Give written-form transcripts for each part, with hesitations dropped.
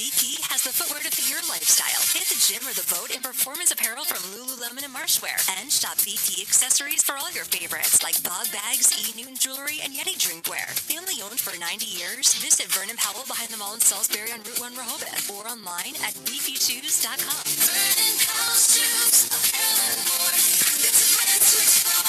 VP has the footwear to fit your lifestyle. Hit the gym or the boat in performance apparel from Lululemon and Marshwear. And shop VP accessories for all your favorites like Bob Bags, E. Newton Jewelry, and Yeti Drinkware. Family owned for 90 years, visit Vernon Powell behind the mall in Salisbury on Route 1 Rehoboth or online at VPShoes.com. Vernon Powell Shoes, apparel and more. It's meant to explore.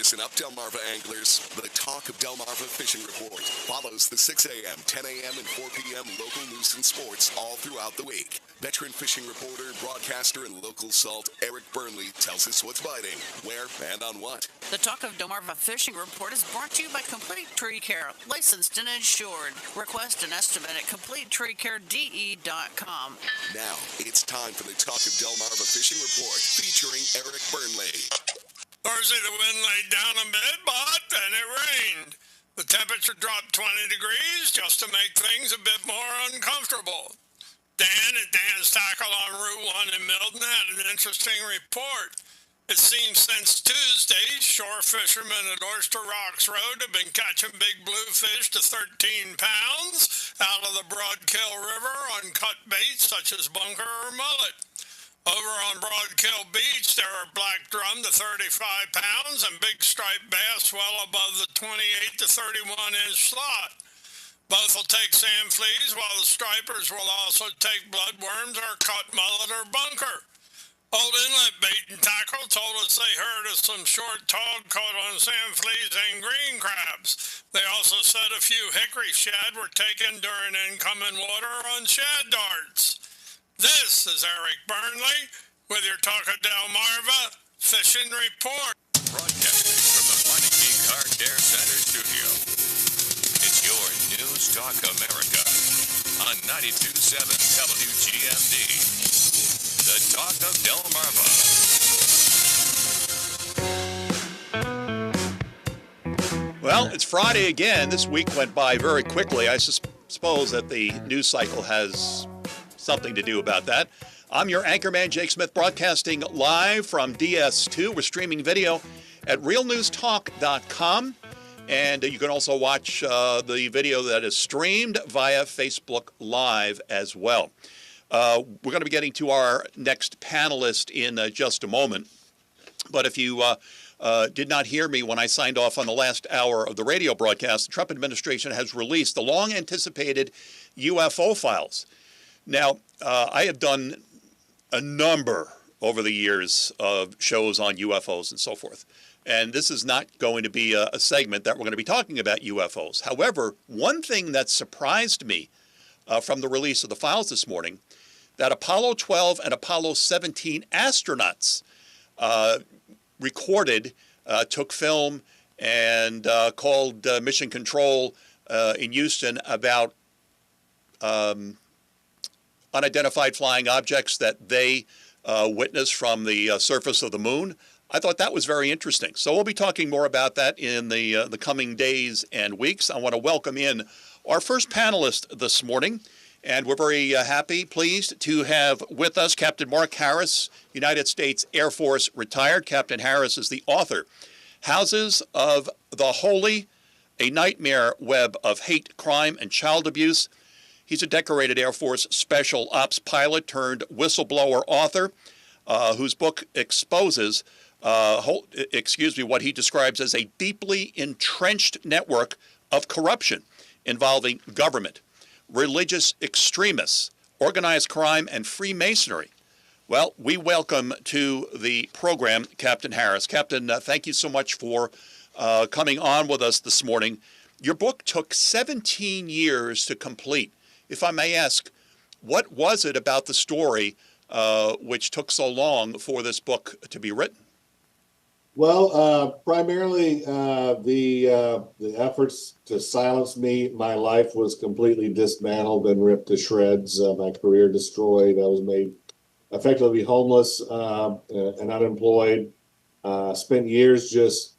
Listen up, Delmarva anglers. The Talk of Delmarva Fishing Report follows the 6 a.m., 10 a.m., and 4 p.m. local news and sports all throughout the week. Veteran fishing reporter, broadcaster, and local salt Eric Burnley tells us what's biting, where, and on what. The Talk of Delmarva Fishing Report is brought to you by Complete Tree Care, licensed and insured. Request an estimate at CompleteTreeCareDE.com. Now, it's time for the Talk of Delmarva Fishing Report, featuring Eric Burnley. Thursday, the wind laid down a bit, but then it rained. The temperature dropped 20 degrees just to make things a bit more uncomfortable. Dan at Dan's Tackle on Route 1 in Milton had an interesting report. It seems since Tuesday, shore fishermen at Oyster Rocks Road have been catching big bluefish to 13 pounds out of the Broadkill River on cut baits such as bunker or mullet. Over on Broadkill Beach, there are black drum to 35 pounds and big striped bass well above the 28 to 31 inch slot. Both will take sand fleas, while the stripers will also take bloodworms or cut mullet or bunker. Old Inlet Bait and Tackle told us they heard of some short tog caught on sand fleas and green crabs. They also said a few hickory shad were taken during incoming water on shad darts. This is Eric Burnley with your Talk of Delmarva Fishing Report. Broadcasting from the Meineke Car Care Center studio. It's your News Talk America on 92.7 WGMD. The Talk of Delmarva. Well, it's Friday again. This week went by very quickly. I suppose that the news cycle has something to do about that. I'm your anchorman, Jake Smith, broadcasting live from DS2. We're streaming video at realnewstalk.com, and you can also watch the video that is streamed via Facebook Live as well. We're going to be getting to our next panelist in just a moment, but if you did not hear me when I signed off on the last hour of the radio broadcast, the Trump administration has released the long-anticipated UFO files. Now, I have done a number over the years of shows on UFOs and so forth, and this is not going to be a segment that we're going to be talking about UFOs. However, one thing that surprised me from the release of the files this morning, that Apollo 12 and Apollo 17 astronauts recorded, took film, and called Mission Control in Houston about unidentified flying objects that they witnessed from the surface of the moon. I thought that was very interesting. So we'll be talking more about that in the coming days and weeks. I want to welcome in our first panelist this morning, and we're very happy, pleased to have with us Captain Mark Harris, United States Air Force retired. Captain Harris is the author, Houses of the Holy, A Nightmare Web of Hate, Crime, and Child Abuse. He's a decorated Air Force Special Ops pilot turned whistleblower author whose book exposes, what he describes as a deeply entrenched network of corruption involving government, religious extremists, organized crime, and Freemasonry. Well, we welcome to the program Captain Harris. Captain, thank you so much for coming on with us this morning. Your book took 17 years to complete. If I may ask, what was it about the story which took so long for this book to be written? Well, primarily the efforts to silence me. My life was completely dismantled and ripped to shreds. My career destroyed. I was made effectively homeless and unemployed. Spent years just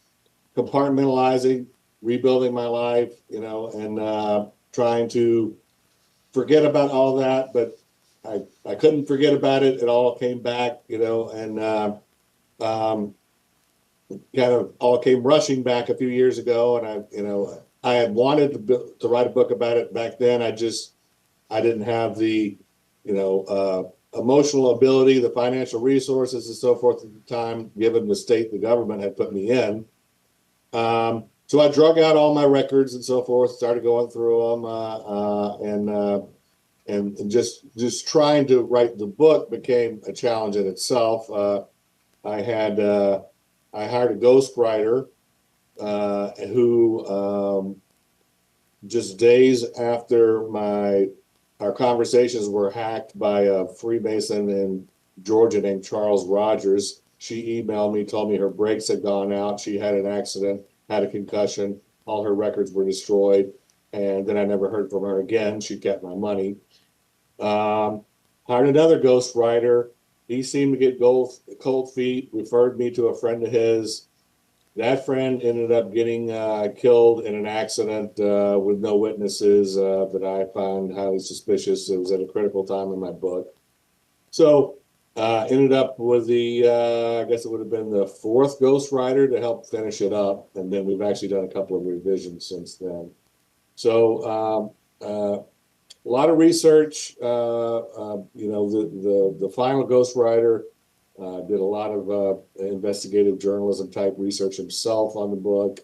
compartmentalizing, rebuilding my life, and trying to forget about all that, but I couldn't forget about it. It all came back, and kind of all came rushing back a few years ago. And I had wanted to write a book about it back then. I didn't have the, emotional ability, the financial resources and so forth at the time, given the state the government had put me in. So I drug out all my records and so forth, started going through them, and just trying to write the book became a challenge in itself. I hired a ghostwriter who just days after our conversations were hacked by a Freemason in Georgia named Charles Rogers. She emailed me, told me her brakes had gone out. She had an accident, had a concussion. All her records were destroyed. And then I never heard from her again. She kept my money. Hired another ghostwriter. He seemed to get cold feet, referred me to a friend of his. That friend ended up getting killed in an accident with no witnesses that I found highly suspicious. It was at a critical time in my book. So ended up with I guess it would have been the fourth ghostwriter to help finish it up. And then we've actually done a couple of revisions since then. So a lot of research. The final ghostwriter did a lot of investigative journalism type research himself on the book,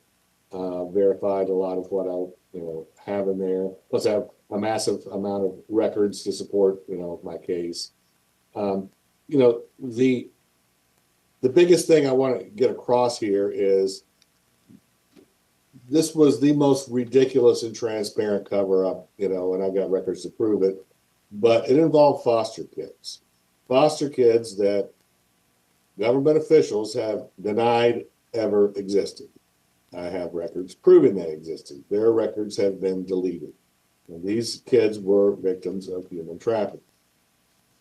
verified a lot of what I have in there. Plus, I have a massive amount of records to support my case. The biggest thing I want to get across here is this was the most ridiculous and transparent cover up, and I've got records to prove it. But it involved foster kids that government officials have denied ever existed. I have records proving they existed. Their records have been deleted. And these kids were victims of human trafficking.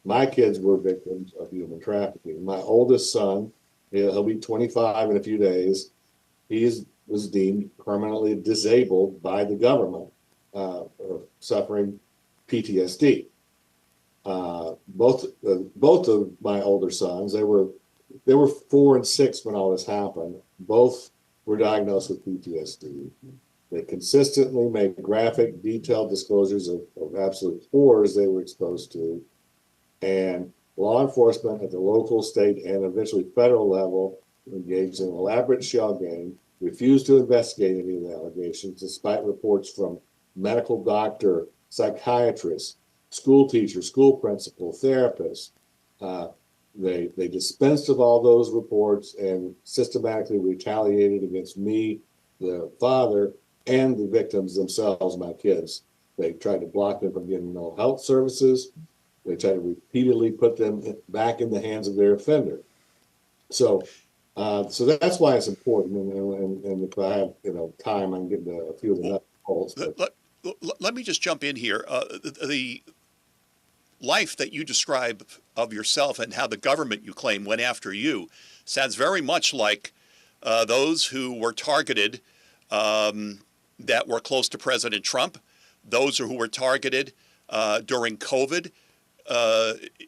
My kids were victims of human trafficking. My oldest son, he'll be 25 in a few days. He was deemed permanently disabled by the government, suffering PTSD. Both of my older sons, they were 4 and 6 when all this happened. Both were diagnosed with PTSD. They consistently made graphic, detailed disclosures of absolute horrors they were exposed to. And law enforcement at the local, state, and eventually federal level engaged in an elaborate shell game, refused to investigate any of the allegations, despite reports from medical doctor, psychiatrists, school teachers, school principal, therapists. They dispensed of all those reports and systematically retaliated against me, the father, and the victims themselves, my kids. They tried to block them from getting mental health services. They tried to repeatedly put them back in the hands of their offender. So that's why it's important. And if I have time, I can get into a few of the nuts and bolts. Let me just jump in here. The life that you describe of yourself and how the government, you claim, went after you sounds very much like those who were targeted that were close to President Trump, those who were targeted during COVID.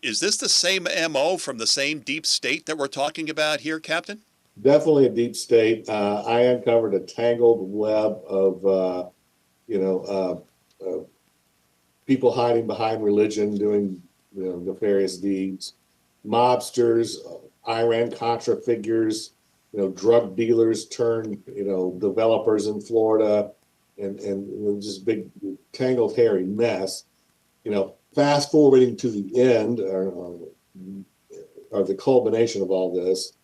Is this the same MO from the same deep state that we're talking about here, Captain? Definitely a deep state. I uncovered a tangled web of, people hiding behind religion, doing nefarious deeds, mobsters, Iran-Contra figures, drug dealers turned, developers in Florida, and just big, tangled, hairy mess. Fast forwarding to the end, or the culmination of all this,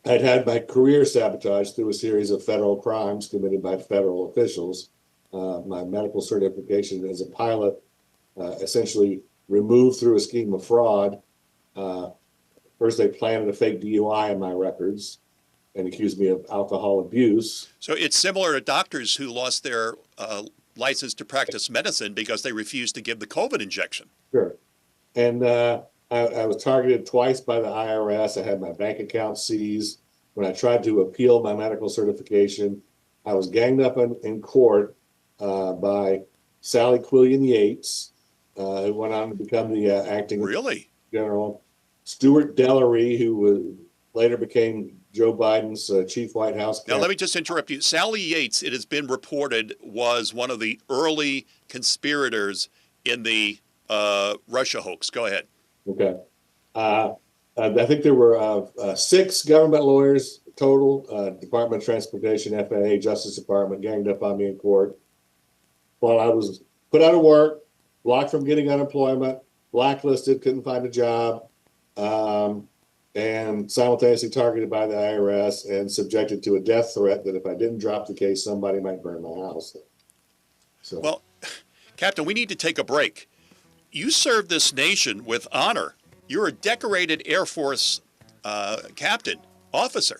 I'd had my career sabotaged through a series of federal crimes committed by federal officials. My medical certification as a pilot essentially removed through a scheme of fraud. First, they planted a fake DUI in my records and accused me of alcohol abuse. So it's similar to doctors who lost their license to practice medicine because they refused to give the COVID injection. Sure. And I was targeted twice by the IRS. I had my bank account seized. When I tried to appeal my medical certification, I was ganged up in court by Sally Quillian Yates, who went on to become the acting Really? general. Stuart Dellery, who later became Joe Biden's chief White House. Now, let me just interrupt you. Sally Yates, it has been reported, was one of the early conspirators in the Russia hoax. Go ahead. Okay. I think there were 6 government lawyers total, Department of Transportation, FAA, Justice Department, ganged up on me in court while I was put out of work, blocked from getting unemployment, blacklisted, couldn't find a job, and simultaneously targeted by the IRS and subjected to a death threat that if I didn't drop the case, somebody might burn my house. So, well, Captain, we need to take a break. You served this nation with honor. You're a decorated Air Force captain, officer.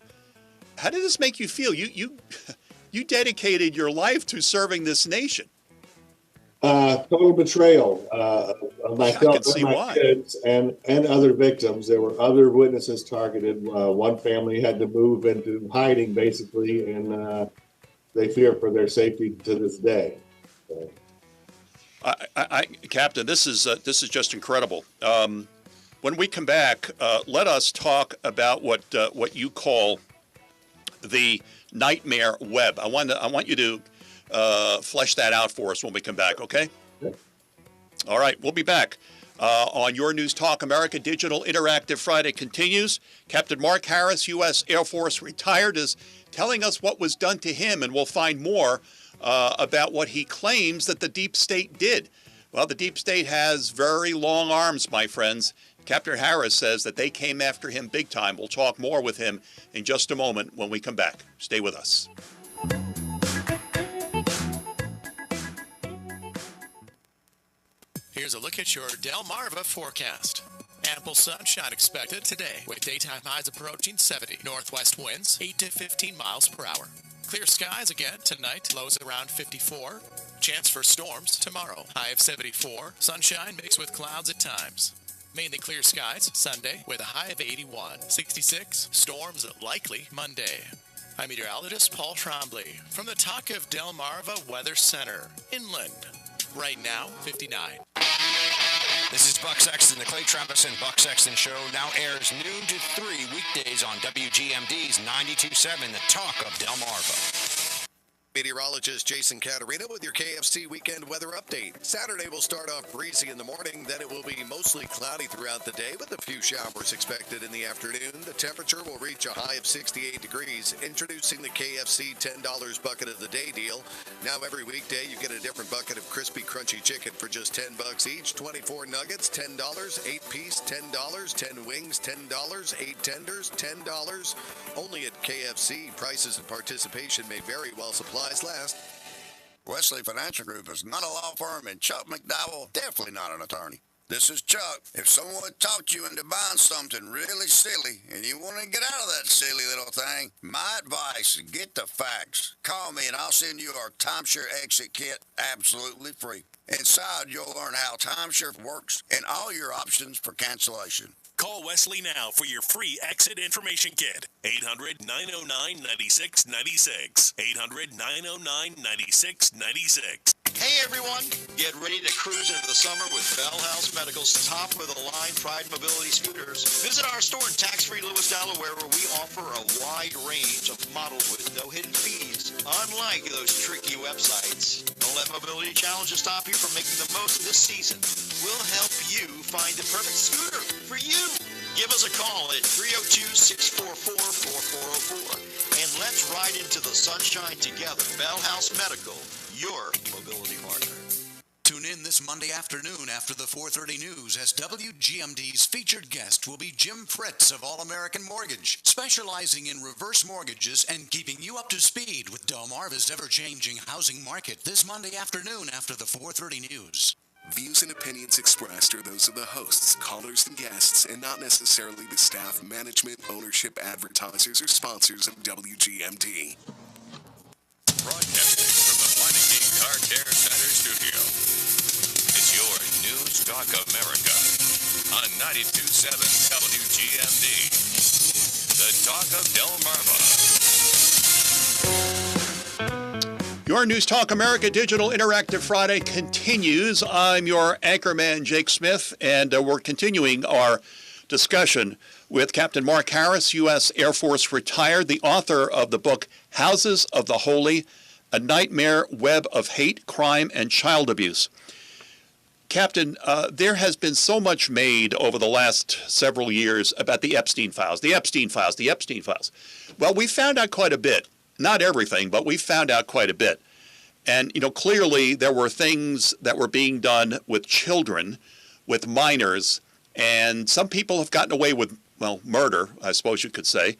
How did this make you feel? You dedicated your life to serving this nation. Total betrayal of myself and my kids and other victims. There were other witnesses targeted. One family had to move into hiding, basically, and they fear for their safety to this day. So. Captain, this is just incredible. When we come back, let us talk about what you call the nightmare web. I want you to flesh that out for us when we come back, okay? Okay. All right, we'll be back. On Your News Talk America Digital Interactive Friday continues. Captain Mark Harris, U.S. Air Force retired, is telling us what was done to him, and we'll find more about what he claims that the deep state did. Well, the deep state has very long arms, my friends. Captain Harris says that they came after him big time. We'll talk more with him in just a moment when we come back. Stay with us. Here's a look at your Delmarva forecast. Ample sunshine expected today with daytime highs approaching 70. Northwest winds 8 to 15 miles per hour. Clear skies again tonight, lows around 54. Chance for storms tomorrow, high of 74. Sunshine mixed with clouds at times. Mainly clear skies Sunday with a high of 81. 66. Storms likely Monday. I'm meteorologist Paul Trombley from the Talk of Delmarva Weather Center, inland. Right now, 59. This is Buck Sexton. The Clay Travis and Buck Sexton Show now airs noon to 3 weekdays on WGMD's 92.7, The Talk of Delmarva. Meteorologist Jason Caterina with your KFC weekend weather update. Saturday will start off breezy in the morning, then it will be mostly cloudy throughout the day with a few showers expected in the afternoon. The temperature will reach a high of 68 degrees. Introducing the KFC $10 bucket of the day deal. Now every weekday you get a different bucket of crispy crunchy chicken for just $10 each. 24 nuggets, $10, 8-piece, $10, 10 wings, $10, 8 tenders, $10. Only at KFC. Prices and participation may vary while supplies last. Wesley Financial Group is not a law firm, and Chuck McDowell definitely not an attorney. This is Chuck. If someone talked you into buying something really silly and you want to get out of that silly little thing, my advice is get the facts. Call me and I'll send you our timeshare exit kit absolutely free. Inside, you'll learn how timeshare works and all your options for cancellation. Call Wesley now for your free exit information kit. 800-909-9696. 800-909-9696. Hey everyone, get ready to cruise into the summer with Bell House Medical's top-of-the-line Pride Mobility scooters. Visit our store in tax-free Lewis, Delaware, where we offer a wide range of models with no hidden fees, unlike those tricky websites. Don't let mobility challenges stop you from making the most of this season. We'll help you find the perfect scooter for you. Give us a call at 302-644-4404 and let's ride into the sunshine together. Bell House Medical, your mobility partner. Tune in this Monday afternoon after the 4:30 news as WGMD's featured guest will be Jim Fritz of All American Mortgage, specializing in reverse mortgages and keeping you up to speed with Delmarva's ever-changing housing market this Monday afternoon after the 4:30 news. Views and opinions expressed are those of the hosts, callers, and guests, and not necessarily the staff, management, ownership, advertisers, or sponsors of WGMD. Broadcasting from the Meineke Car Care Center studio. It's your News Talk America on 92.7 WGMD. The Talk of Delmarva. Your News Talk America Digital Interactive Friday continues. I'm your anchorman, Jake Smith, and we're continuing our discussion with Captain Mark Harris, U.S. Air Force retired, the author of the book Houses of the Holy, A Nightmare Web of Hate, Crime, and Child Abuse. Captain, there has been so much made over the last several years about the Epstein files, the Epstein files, the Epstein files. Well, we found out quite a bit. Not everything, but we found out quite a bit. And, clearly there were things that were being done with children, with minors, and some people have gotten away with, murder, I suppose you could say.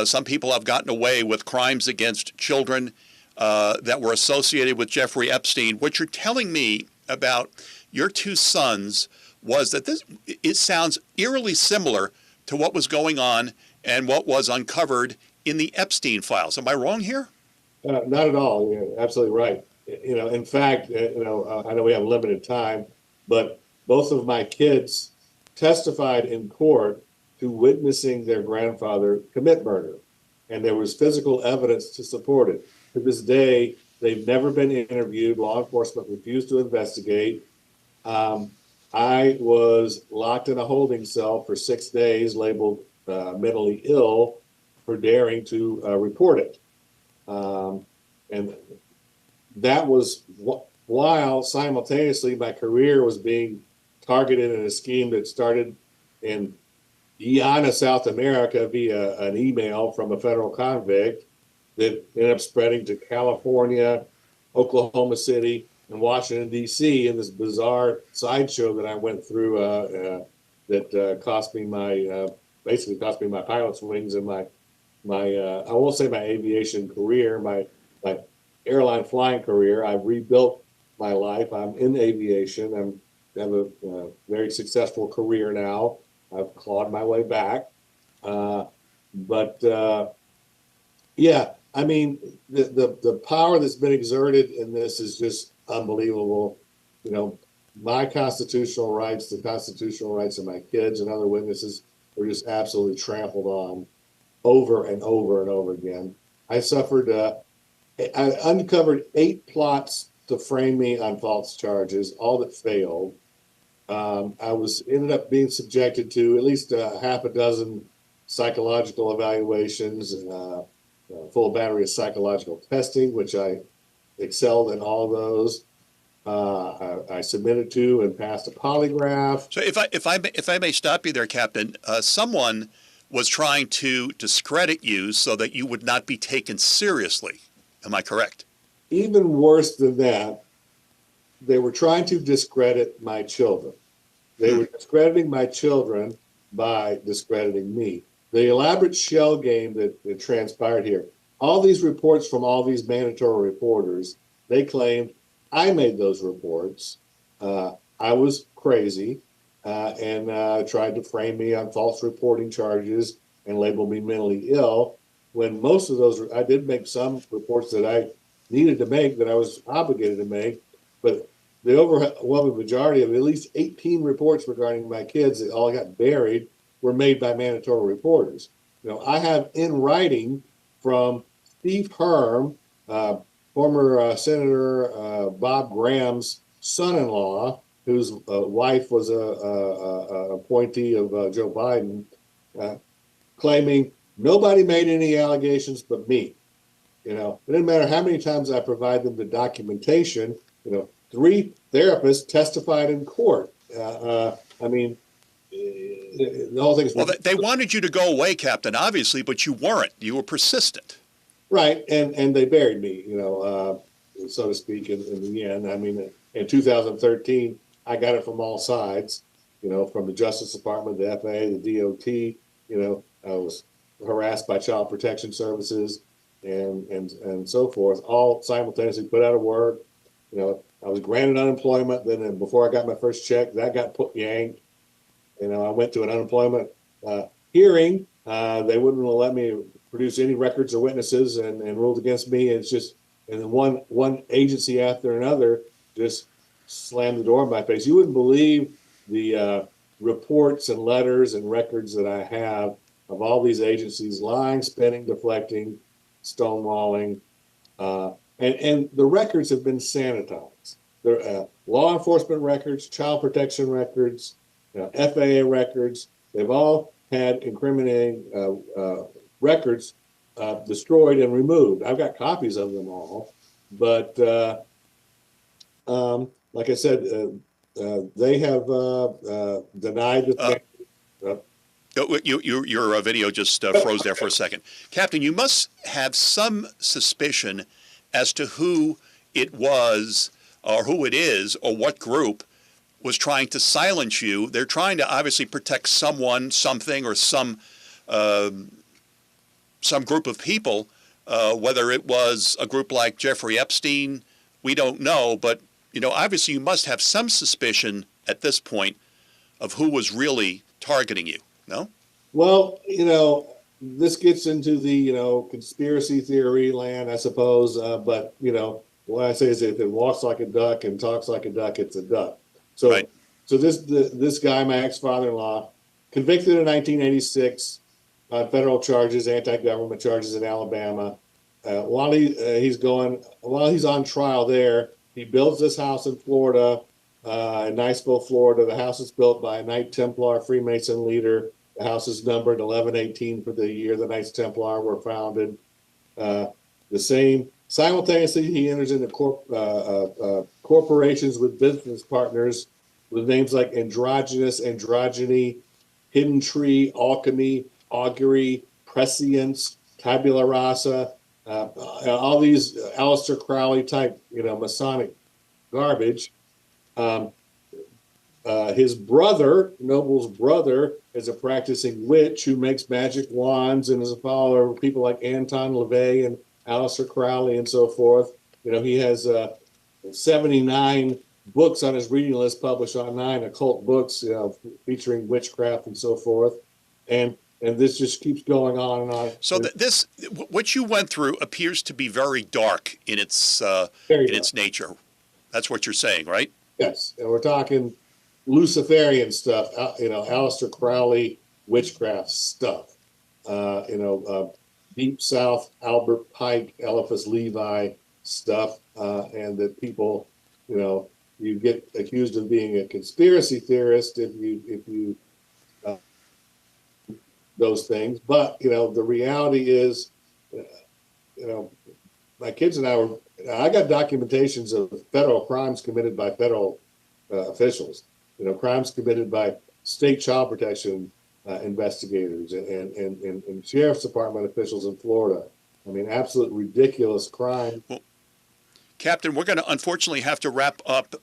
Some people have gotten away with crimes against children that were associated with Jeffrey Epstein. What you're telling me about your two sons was that it sounds eerily similar to what was going on and what was uncovered in the Epstein files. Am I wrong here? Not at all. You're absolutely right. In fact, I know we have limited time, but both of my kids testified in court to witnessing their grandfather commit murder, and there was physical evidence to support it. To this day, they've never been interviewed. Law enforcement refused to investigate. I was locked in a holding cell for 6 days, labeled mentally ill for daring to report it. And that was while simultaneously my career was being targeted in a scheme that started in Guyana, South America, via an email from a federal convict that ended up spreading to California, Oklahoma City, and Washington, D.C. in this bizarre sideshow that I went through that cost me basically cost me my pilot's wings and my I won't say my aviation career, my airline flying career. I've rebuilt my life. I'm in aviation. I have a very successful career now. I've clawed my way back. Yeah, I mean, the power that's been exerted in this is just unbelievable. My constitutional rights, the constitutional rights of my kids and other witnesses were just absolutely trampled on over and over and over again. I uncovered 8 plots to frame me on false charges, all that failed. I ended up being subjected to at least half a dozen psychological evaluations, full battery of psychological testing, which I excelled in all those. I submitted to and passed a polygraph. So if I may stop you there, Captain, someone was trying to discredit you so that you would not be taken seriously. Am I correct? Even worse than that, they were trying to discredit my children. They were discrediting my children by discrediting me. The elaborate shell game that transpired here, all these reports from all these mandatory reporters, they claimed I made those reports. I was crazy and tried to frame me on false reporting charges and label me mentally ill, when most of those, I did make some reports that I needed to make, that I was obligated to make, but the overwhelming majority of at least 18 reports regarding my kids that all got buried were made by mandatory reporters. I have in writing from Steve Herm, former Senator Bob Graham's son-in-law, whose wife was a appointee of Joe Biden, claiming nobody made any allegations but me. It didn't matter how many times I provide them the documentation. 3 therapists testified in court. The whole thing is... Well, they wanted you to go away, Captain, obviously, but you weren't. You were persistent. Right, and they buried me, so to speak, in the end. In 2013, I got it from all sides, from the Justice Department, the FAA, the DOT. I was harassed by Child Protection Services and so forth, all simultaneously put out of work. I was granted unemployment. Then before I got my first check, that got yanked. I went to an unemployment hearing. They wouldn't let me produce any records or witnesses and ruled against me. And it's just, and then one agency after another just slammed the door in my face. You wouldn't believe the reports and letters and records that I have of all these agencies lying, spinning, deflecting, stonewalling, and the records have been sanitized. They're law enforcement records, child protection records, FAA records, They've all had incriminating records destroyed and removed. I've got copies of them all, but like I said, they have denied the. Your video just froze there for a second. Captain, you must have some suspicion as to who it was or who it is or what group was trying to silence you. They're trying to obviously protect someone, something, or some group of people, whether it was a group like Jeffrey Epstein, we don't know, but obviously you must have some suspicion at this point of who was really targeting you, no? Well, this gets into the, conspiracy theory land, I suppose. But, what I say is if it walks like a duck and talks like a duck, it's a duck. So, right. So this guy, my ex-father-in-law, convicted in 1986 on federal charges, anti-government charges in Alabama. While he's on trial there, he builds this house in Florida, in Niceville, Florida. The house is built by a Knight Templar Freemason leader. The house is numbered 1118 for the year the Knights Templar were founded. Simultaneously, he enters into corporations with business partners with names like Androgynous, Androgyny, Hidden Tree, Alchemy, Augury, Prescience, Tabula Rasa, all these Aleister Crowley type, Masonic garbage. His brother, Noble's brother, is a practicing witch who makes magic wands and is a follower of people like Anton LaVey and Aleister Crowley and so forth. He has 79 books on his reading list published online, occult books, featuring witchcraft and so forth. And this just keeps going on and on. So what you went through appears to be very dark in its nature. That's what you're saying, right? Yes, and we're talking Luciferian stuff, Aleister Crowley witchcraft stuff, Deep South Albert Pike, Eliphas Levi stuff, and that people, you get accused of being a conspiracy theorist if you those things. But the reality is, my kids and I got documentations of federal crimes committed by federal officials. Crimes committed by state child protection investigators and sheriff's department officials in Florida. I mean, absolute ridiculous crime. Well, Captain, we're going to unfortunately have to wrap up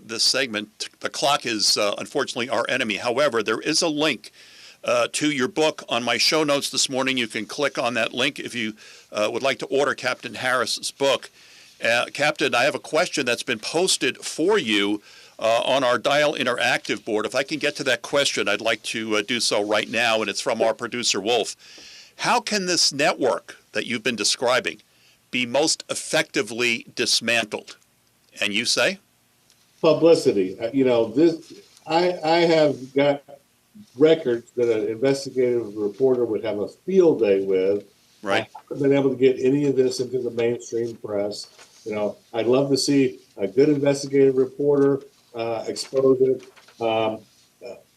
this segment. The clock is unfortunately our enemy. However, there is a link to your book on my show notes this morning. You can click on that link if you would like to order Captain Harris's book. Captain, I have a question that's been posted for you on our Dial Interactive board. If I can get to that question, I'd like to do so right now, and it's from our producer, Wolf. How can this network that you've been describing be most effectively dismantled? And you say? Publicity. I have got records that an investigative reporter would have a field day with. Right. I haven't been able to get any of this into the mainstream press. I'd love to see a good investigative reporter expose it,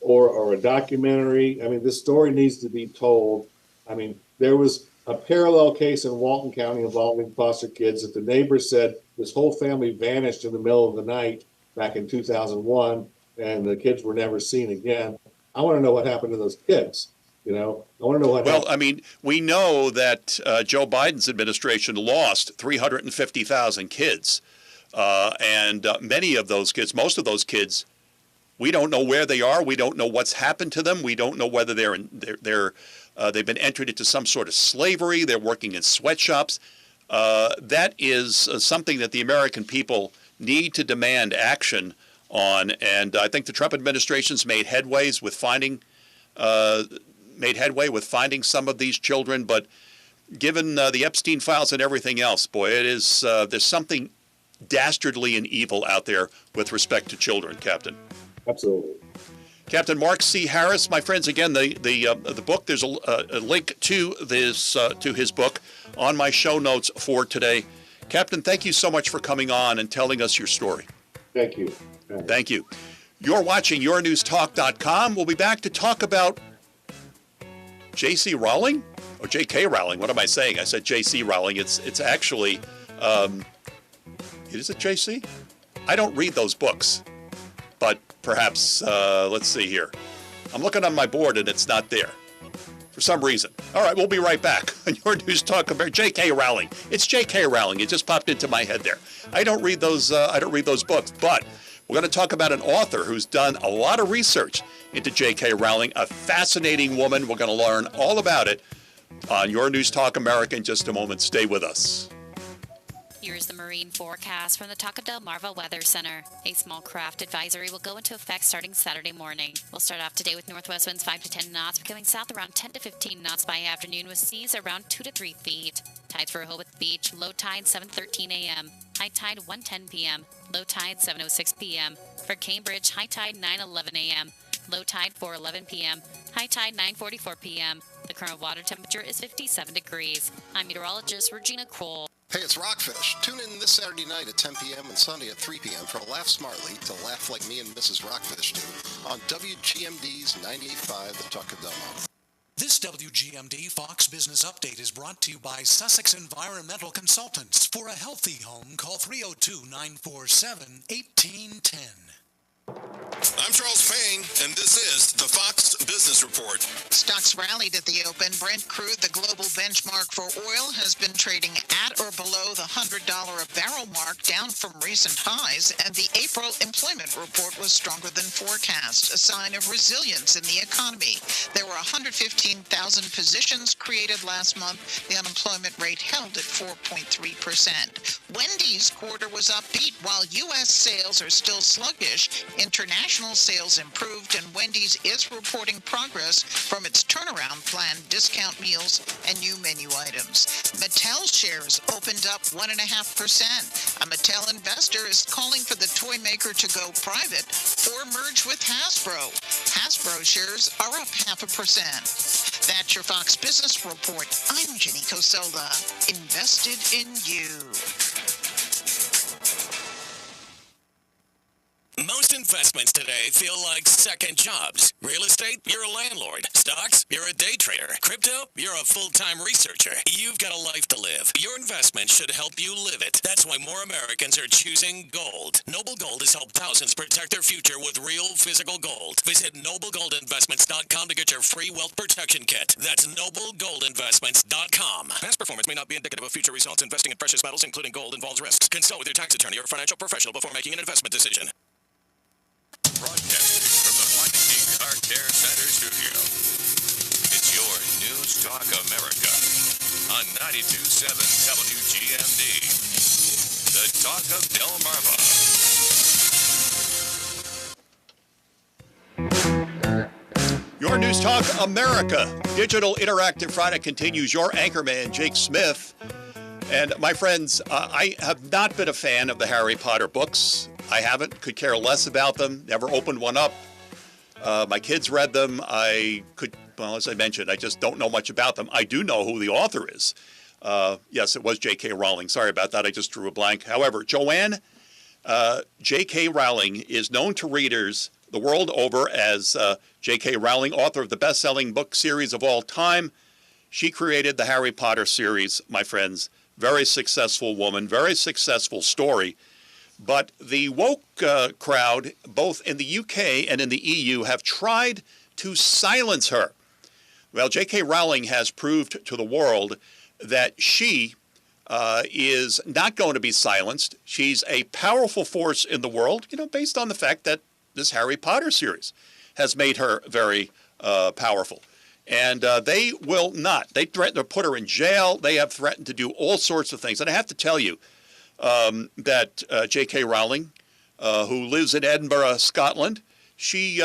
or a documentary. I mean, this story needs to be told. I mean, there was a parallel case in Walton County involving foster kids that the neighbors said this whole family vanished in the middle of the night back in 2001, and the kids were never seen again. I want to know what happened to those kids. I want to know what happened. I mean, we know that Joe Biden's administration lost 350,000 kids. And many of those kids, most of those kids, we don't know where they are. We don't know what's happened to them. We don't know whether they've been entered into some sort of slavery. They're working in sweatshops. That is something that the American people need to demand action on. And I think the Trump administration's made headway with finding some of these children. But given the Epstein files and everything else, boy, it is there's something dastardly and evil out there with respect to children, Captain. Absolutely. Captain Mark C. Harris, my friends, again, the book, there's a link to his book on my show notes for today. Captain, thank you so much for coming on and telling us your story. Thank you. Thank you. You're watching YourNewsTalk.com. We'll be back to talk about J.C. Rowling or J.K. Rowling. What am I saying? I said J.C. Rowling. It's actually, is it J.C.? I don't read those books, but perhaps, let's see here. I'm looking on my board and it's not there for some reason. All right, we'll be right back on your News Talk America. J.K. Rowling. It's J.K. Rowling. It just popped into my head there. I don't read those books, but we're going to talk about an author who's done a lot of research into J.K. Rowling, a fascinating woman. We're going to learn all about it on your News Talk America in just a moment. Stay with us. Here's the marine forecast from the Taco Del Marva Weather Center. A small craft advisory will go into effect starting Saturday morning. We'll start off today with northwest winds 5 to 10 knots, becoming south around 10 to 15 knots by afternoon with seas around 2 to 3 feet. Tides for Rehoboth Beach, low tide 7:13 a.m., high tide 1:10 p.m., low tide 7:06 p.m. For Cambridge, high tide 9:11 a.m., low tide 4:11 p.m., high tide 9:44 p.m. The current water temperature is 57 degrees. I'm meteorologist Regina Cole. Hey, it's Rockfish. Tune in this Saturday night at 10 p.m. and Sunday at 3 p.m. for Laugh Smartly to laugh like me and Mrs. Rockfish do on WGMD's 98.5 The Talk of Del Mar. This WGMD Fox Business Update is brought to you by Sussex Environmental Consultants. For a healthy home, call 302-947-1810. I'm Charles Payne, and this is the Fox Business Report. Stocks rallied at the open. Brent crude, the global benchmark for oil, has been trading at or below the $100 a barrel mark, down from recent highs, and the April employment report was stronger than forecast, a sign of resilience in the economy. There were 115,000 positions created last month. The unemployment rate held at 4.3%. Wendy's quarter was upbeat. While U.S. sales are still sluggish, international sales improved, and Wendy's is reporting progress from its turnaround plan, discount meals, and new menu items. Mattel shares opened up 1.5%. A Mattel investor is calling for the toy maker to go private or merge with Hasbro. Hasbro shares are up 0.5%. That's your Fox Business Report. I'm Jenny Cosola. Invested in you. Most investments today feel like second jobs. Real estate, you're a landlord. Stocks, you're a day trader. Crypto, you're a full-time researcher. You've got a life to live. Your investment should help you live it. That's why more Americans are choosing gold. Noble Gold has helped thousands protect their future with real physical gold. Visit NobleGoldInvestments.com to get your free wealth protection kit. That's NobleGoldInvestments.com. Past performance may not be indicative of future results. Investing in precious metals, including gold, involves risks. Consult with your tax attorney or financial professional before making an investment decision. Broadcasting from the Meineke Car Care Center studio. It's your News Talk America on 92.7 WGMD. The Talk of Delmarva. Your News Talk America. Digital Interactive Friday continues. Your anchorman, Jake Smith. And my friends, I have not been a fan of the Harry Potter books. I haven't, could care less about them, never opened one up. My kids read them. As I mentioned, I just don't know much about them. I do know who the author is. Yes, it was J.K. Rowling. Sorry about that. I just drew a blank. However, Joanne J.K. Rowling is known to readers the world over as J.K. Rowling, author of the best-selling book series of all time. She created the Harry Potter series, my friends. Very successful woman, very successful story. But the woke crowd, both in the UK and in the EU, have tried to silence her. Well, J.K. Rowling has proved to the world that she is not going to be silenced. She's a powerful force in the world, based on the fact that this Harry Potter series has made her very powerful. And they will not. They threatened to put her in jail. They have threatened to do all sorts of things. And I have to tell you, that J.K. Rowling, who lives in Edinburgh, Scotland, she's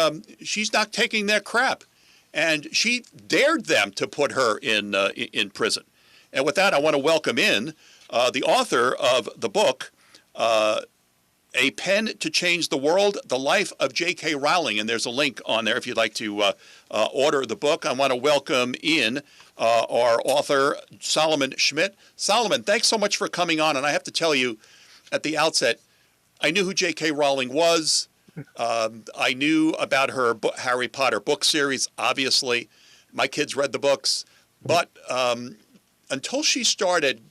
not taking their crap, and she dared them to put her in prison. And with that, I want to welcome in the author of the book, A Pen to Change the World: The Life of J.K. Rowling, and there's a link on there if you'd like to order the book. I want to welcome in our author, Solomon Schmidt. Solomon, thanks so much for coming on. And I have to tell you, at the outset, I knew who J.K. Rowling was. I knew about her Harry Potter book series, obviously. My kids read the books. But until she started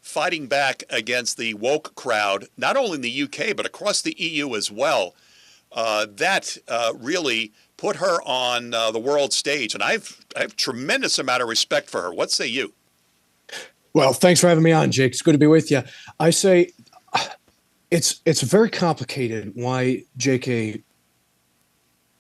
fighting back against the woke crowd, not only in the UK, but across the EU as well, that really put her on the world stage. And I have tremendous amount of respect for her. What say you? Well, thanks for having me on, Jake. It's good to be with you. I say it's very complicated why J.K.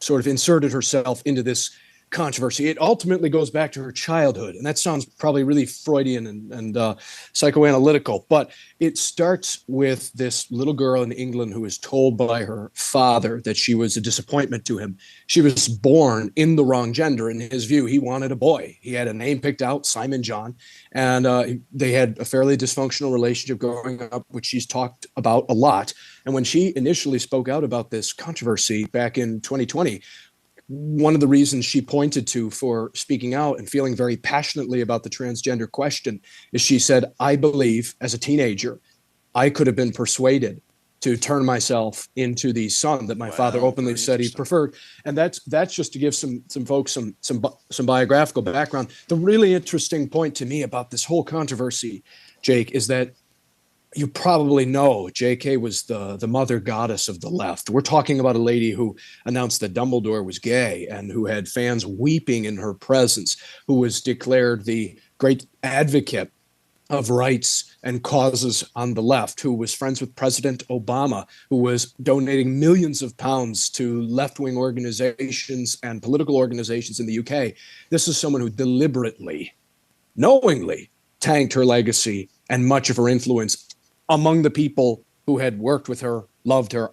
sort of inserted herself into this controversy. It ultimately goes back to her childhood, and that sounds probably really Freudian and psychoanalytical, but it starts with this little girl in England who is told by her father that she was a disappointment to him. She was born in the wrong gender. In his view, he wanted a boy. He had a name picked out, Simon John, and they had a fairly dysfunctional relationship growing up, which she's talked about a lot. And when she initially spoke out about this controversy back in 2020, one of the reasons she pointed to for speaking out and feeling very passionately about the transgender question is she said, I believe as a teenager, I could have been persuaded to turn myself into the son that my father openly said he preferred. And that's just to give some folks some biographical background. The really interesting point to me about this whole controversy, Jake, is that you probably know J.K. was the mother goddess of the left. We're talking about a lady who announced that Dumbledore was gay and who had fans weeping in her presence, who was declared the great advocate of rights and causes on the left, who was friends with President Obama, who was donating millions of pounds to left-wing organizations and political organizations in the UK. This is someone who deliberately, knowingly tanked her legacy and much of her influence among the people who had worked with her, loved her,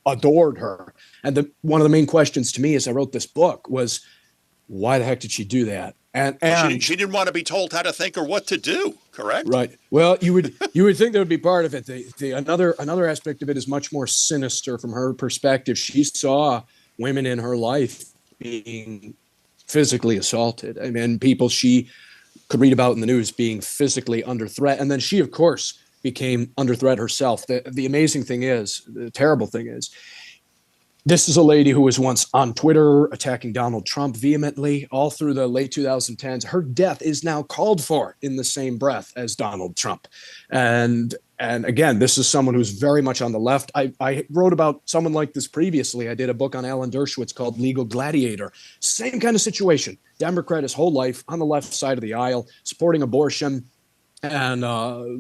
adored her. And one of the main questions to me as I wrote this book was, why the heck did she do that? And she didn't want to be told how to think or what to do, correct? Right. Well, you would think that would be part of it. Another aspect of it is much more sinister from her perspective. She saw women in her life being physically assaulted. I mean, people she could read about in the news being physically under threat. And then she, of course, became under threat herself. The amazing thing is, the terrible thing is, this is a lady who was once on Twitter attacking Donald Trump vehemently all through the late 2010s. Her death is now called for in the same breath as Donald Trump. And again, this is someone who's very much on the left. I wrote about someone like this previously. I did a book on Alan Dershowitz called Legal Gladiator. Same kind of situation. Democrat his whole life on the left side of the aisle, supporting abortion and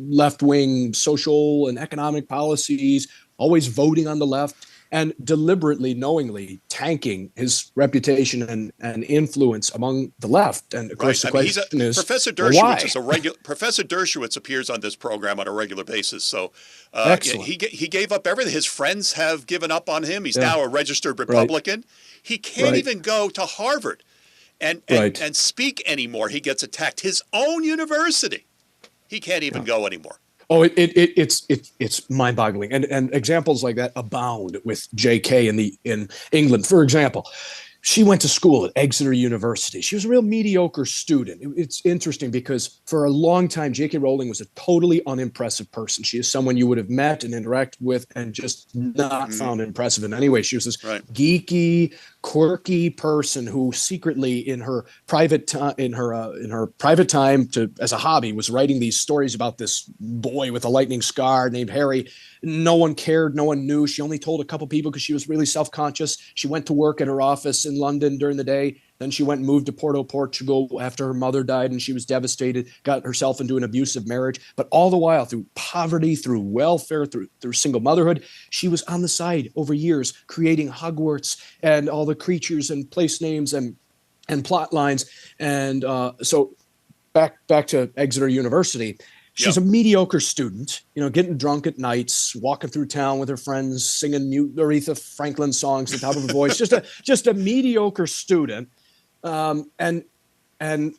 left-wing social and economic policies, always voting on the left, and deliberately, knowingly tanking his reputation and influence among the left. And of course, the question is, Professor Dershowitz why? Professor Dershowitz appears on this program on a regular basis. So he gave up everything. His friends have given up on him. He's now a registered Republican. Right. He can't even go to Harvard and speak anymore. He gets attacked. His own university. He can't even go anymore. Oh, it's mind-boggling, and examples like that abound with J.K. in England. For example, she went to school at Exeter University. She was a real mediocre student. It's interesting because for a long time, J.K. Rowling was a totally unimpressive person. She is someone you would have met and interacted with and just not found impressive in any way. She was this geeky, quirky person who secretly in her private time, as a hobby, was writing these stories about this boy with a lightning scar named Harry. No one cared. No one knew. She only told a couple people because she was really self-conscious. She went to work at her office in London during the day. Then she went and moved to Porto, Portugal after her mother died, and she was devastated, got herself into an abusive marriage. But all the while, through poverty, through welfare, through single motherhood, she was on the side over years, creating Hogwarts and all the creatures and place names and plot lines. And so back to Exeter University. She's a mediocre student, getting drunk at nights, walking through town with her friends, singing Aretha Franklin songs at the top of her voice. Just a mediocre student. And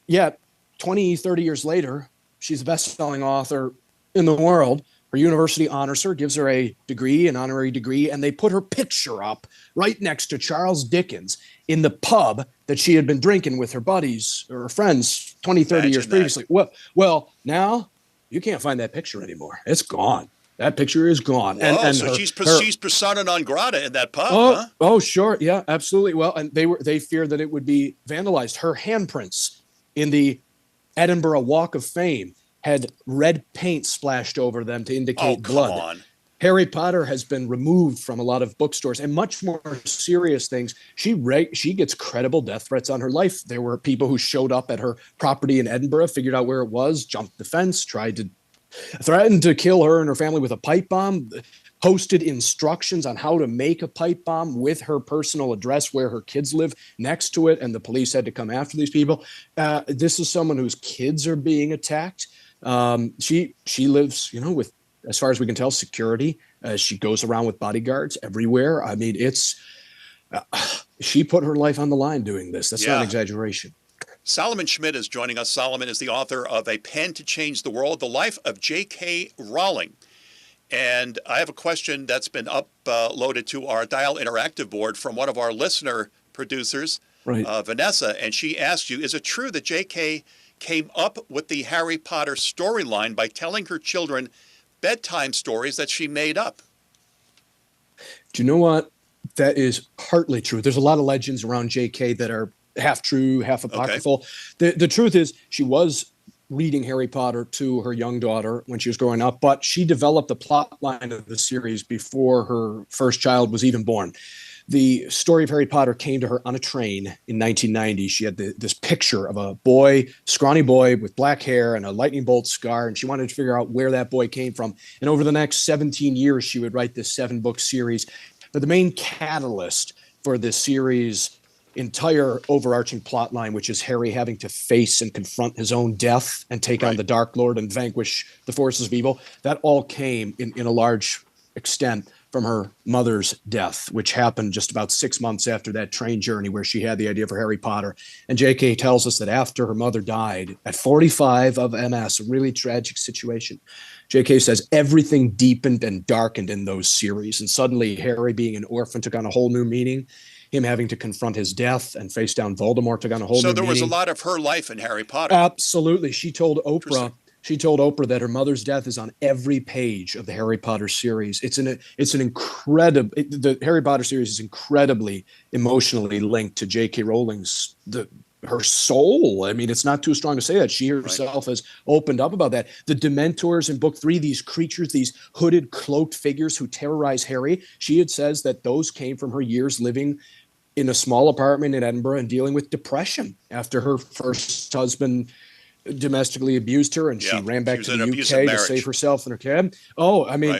yet 20, 30 years later, she's the best-selling author in the world. Her university honors her, gives her an honorary degree, and they put her picture up right next to Charles Dickens in the pub that she had been drinking with her buddies or her friends 20, 30 years previously. Well, now you can't find that picture anymore. It's gone. That picture is gone. So she's persona non grata in that pub, oh, huh? Oh, sure. Yeah, absolutely. Well, and they feared that it would be vandalized. Her handprints in the Edinburgh Walk of Fame had red paint splashed over them to indicate blood. Come on. Harry Potter has been removed from a lot of bookstores, and much more serious things. She gets credible death threats on her life. There were people who showed up at her property in Edinburgh, figured out where it was, jumped the fence, threatened to kill her and her family with a pipe bomb, posted instructions on how to make a pipe bomb with her personal address where her kids live next to it, and the police had to come after these people. This is someone whose kids are being attacked. She lives, with, as far as we can tell, security. She goes around with bodyguards everywhere. I mean, she put her life on the line doing this. That's not an exaggeration. Solomon Schmidt is joining us. Solomon is the author of A Pen to Change the World, The Life of J.K. Rowling. And I have a question that's been uploaded to our Dial Interactive board from one of our listener producers, Vanessa, and she asked you, is it true that J.K. came up with the Harry Potter storyline by telling her children bedtime stories that she made up? Do you know what? That is partly true. There's a lot of legends around J.K. that are half true, half apocryphal. Okay. The truth is she was reading Harry Potter to her young daughter when she was growing up, but she developed the plot line of the series before her first child was even born. The story of Harry Potter came to her on a train in 1990. She had this picture of a boy, scrawny boy with black hair and a lightning bolt scar, and she wanted to figure out where that boy came from. And over the next 17 years, she would write this 7-book series. But the main catalyst for this series' entire overarching plot line, which is Harry having to face and confront his own death and take on the Dark Lord and vanquish the forces of evil, that all came in a large extent from her mother's death, which happened just about 6 months after that train journey where she had the idea for Harry Potter. And J.K. tells us that after her mother died at 45 of MS, a really tragic situation, J.K. says everything deepened and darkened in those series. And suddenly Harry being an orphan took on a whole new meaning. Him having to confront his death and face down Voldemort took on a whole new meaning. So there was a lot of her life in Harry Potter. Absolutely. She told Oprah that her mother's death is on every page of the Harry Potter series. It's an incredible. The Harry Potter series is incredibly emotionally linked to J.K. Rowling's her soul. I mean, it's not too strong to say that. She herself has opened up about that. The Dementors in book 3, these creatures, these hooded, cloaked figures who terrorize Harry, says that those came from her years living in a small apartment in Edinburgh and dealing with depression after her first husband domestically abused her, and she ran back to the UK to save herself and her kid.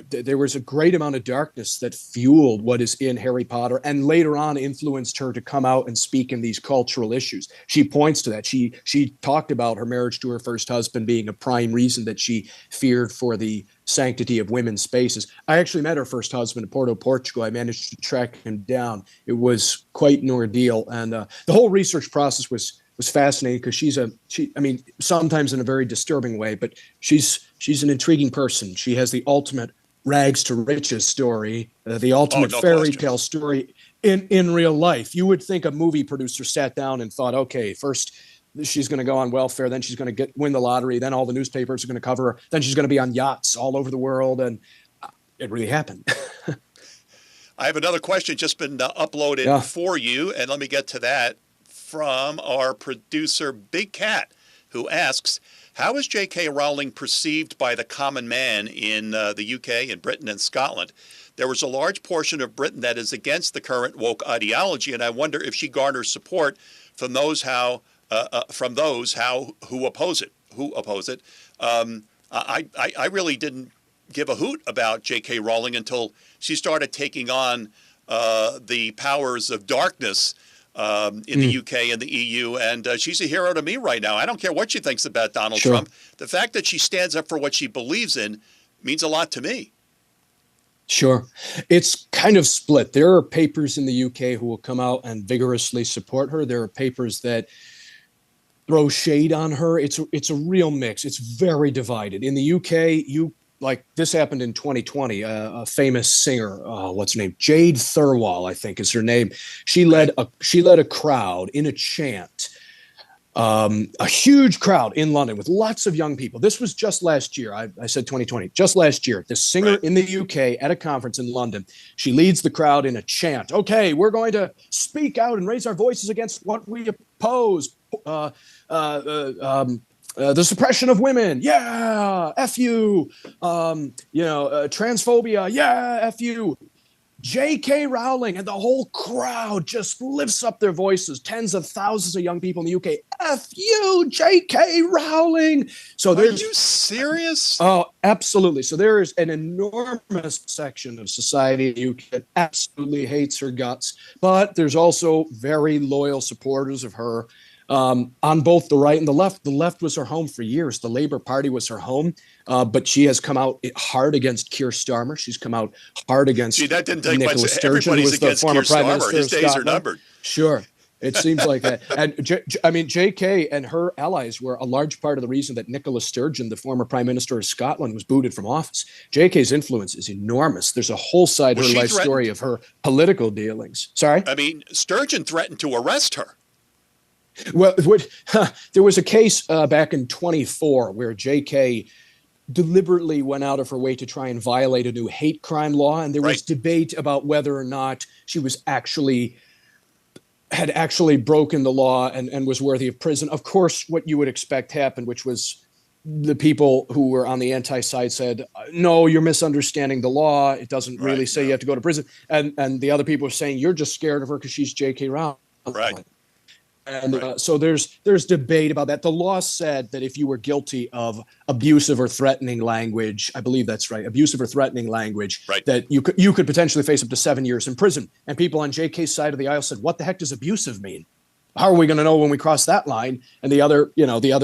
There was a great amount of darkness that fueled what is in Harry Potter, and later on influenced her to come out and speak in these cultural issues. She points to that. She talked about her marriage to her first husband being a prime reason that she feared for the sanctity of women's spaces. I actually met her first husband in Porto, Portugal. I managed to track him down. It was quite an ordeal, and the whole research process was fascinating because she's sometimes in a very disturbing way, but she's an intriguing person. She has the ultimate rags to riches story, the ultimate fairy tale story in real life. You would think a movie producer sat down and thought, okay, first she's going to go on welfare, then she's going to win the lottery, then all the newspapers are going to cover her, then she's going to be on yachts all over the world, and it really happened. I have another question just been uploaded for you, and let me get to that. From our producer, Big Cat, who asks, how is J.K. Rowling perceived by the common man in the UK and Britain and Scotland? There was a large portion of Britain that is against the current woke ideology, and I wonder if she garners support from those who oppose it. I really didn't give a hoot about J.K. Rowling until she started taking on the powers of darkness in the UK and the EU, and she's a hero to me right now. I don't care what she thinks about Donald Trump. The fact that she stands up for what she believes in means a lot to me. Sure. It's kind of split. There are papers in the UK who will come out and vigorously support her. There are papers that throw shade on her. It's a real mix. It's very divided. In the UK, this happened in 2020, a famous singer, what's her name? Jade Thirlwall, I think is her name. She led a crowd in a chant a huge crowd in London with lots of young people. This was just last year. I said 2020, just last year. This singer in the UK at a conference in London, she leads the crowd in a chant. Okay, we're going to speak out and raise our voices against what we oppose. The suppression of women, yeah, F you. Transphobia, yeah, F you. J.K. Rowling and the whole crowd just lifts up their voices. Tens of thousands of young people in the UK. F you, J.K. Rowling. So Are you serious? Oh, absolutely. So there is an enormous section of society in the UK that absolutely hates her guts, but there's also very loyal supporters of her. On both the right and the left. The left was her home for years. The Labour Party was her home, but she has come out hard against Keir Starmer. She's come out hard against that didn't take Nicola much. Sturgeon, who Everybody's was the against former Keir Prime Starmer. Minister His of days are Scotland. numbered. Sure. It seems like that. And JK and her allies were a large part of the reason that Nicola Sturgeon, the former Prime Minister of Scotland, was booted from office. JK's influence is enormous. There's a whole side of her life story of her political dealings. Sorry? I mean, Sturgeon threatened to arrest her. Well, there was a case back in 24 where J.K. deliberately went out of her way to try and violate a new hate crime law, and there was debate about whether or not she was had actually broken the law and was worthy of prison. Of course, what you would expect happened, which was the people who were on the anti-side said, no, you're misunderstanding the law. It doesn't really say you have to go to prison. And the other people were saying, you're just scared of her because she's J.K. Rowling. Right. And so there's debate about that. The law said that if you were guilty of abusive or threatening language, I believe that's right, abusive or threatening language, that you could potentially face up to 7 years in prison. And people on JK's side of the aisle said, what the heck does abusive mean? How are we going to know when we cross that line? And the other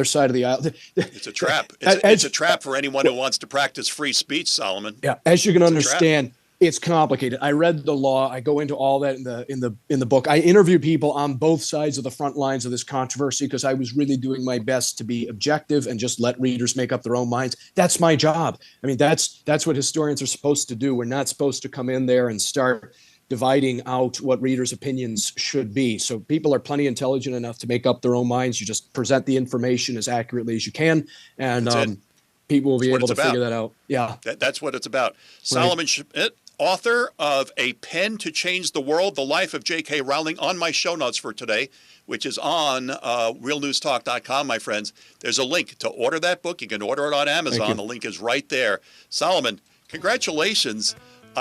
side of the aisle. It's a trap. It's a trap for anyone who wants to practice free speech, Solomon. Yeah, as you can understand, it's complicated. I read the law. I go into all that in the book. I interview people on both sides of the front lines of this controversy because I was really doing my best to be objective and just let readers make up their own minds. That's my job. I mean, that's what historians are supposed to do. We're not supposed to come in there and start dividing out what readers' opinions should be. So people are plenty intelligent enough to make up their own minds. You just present the information as accurately as you can, and people will be able to figure that out. Yeah, that's what it's about. Solomon Schmidt, author of A Pen to Change the World, The Life of J.K. Rowling, on my show notes for today, which is on realnewstalk.com, my friends. There's a link to order that book. You can order it on Amazon. The link is right there. Solomon, congratulations.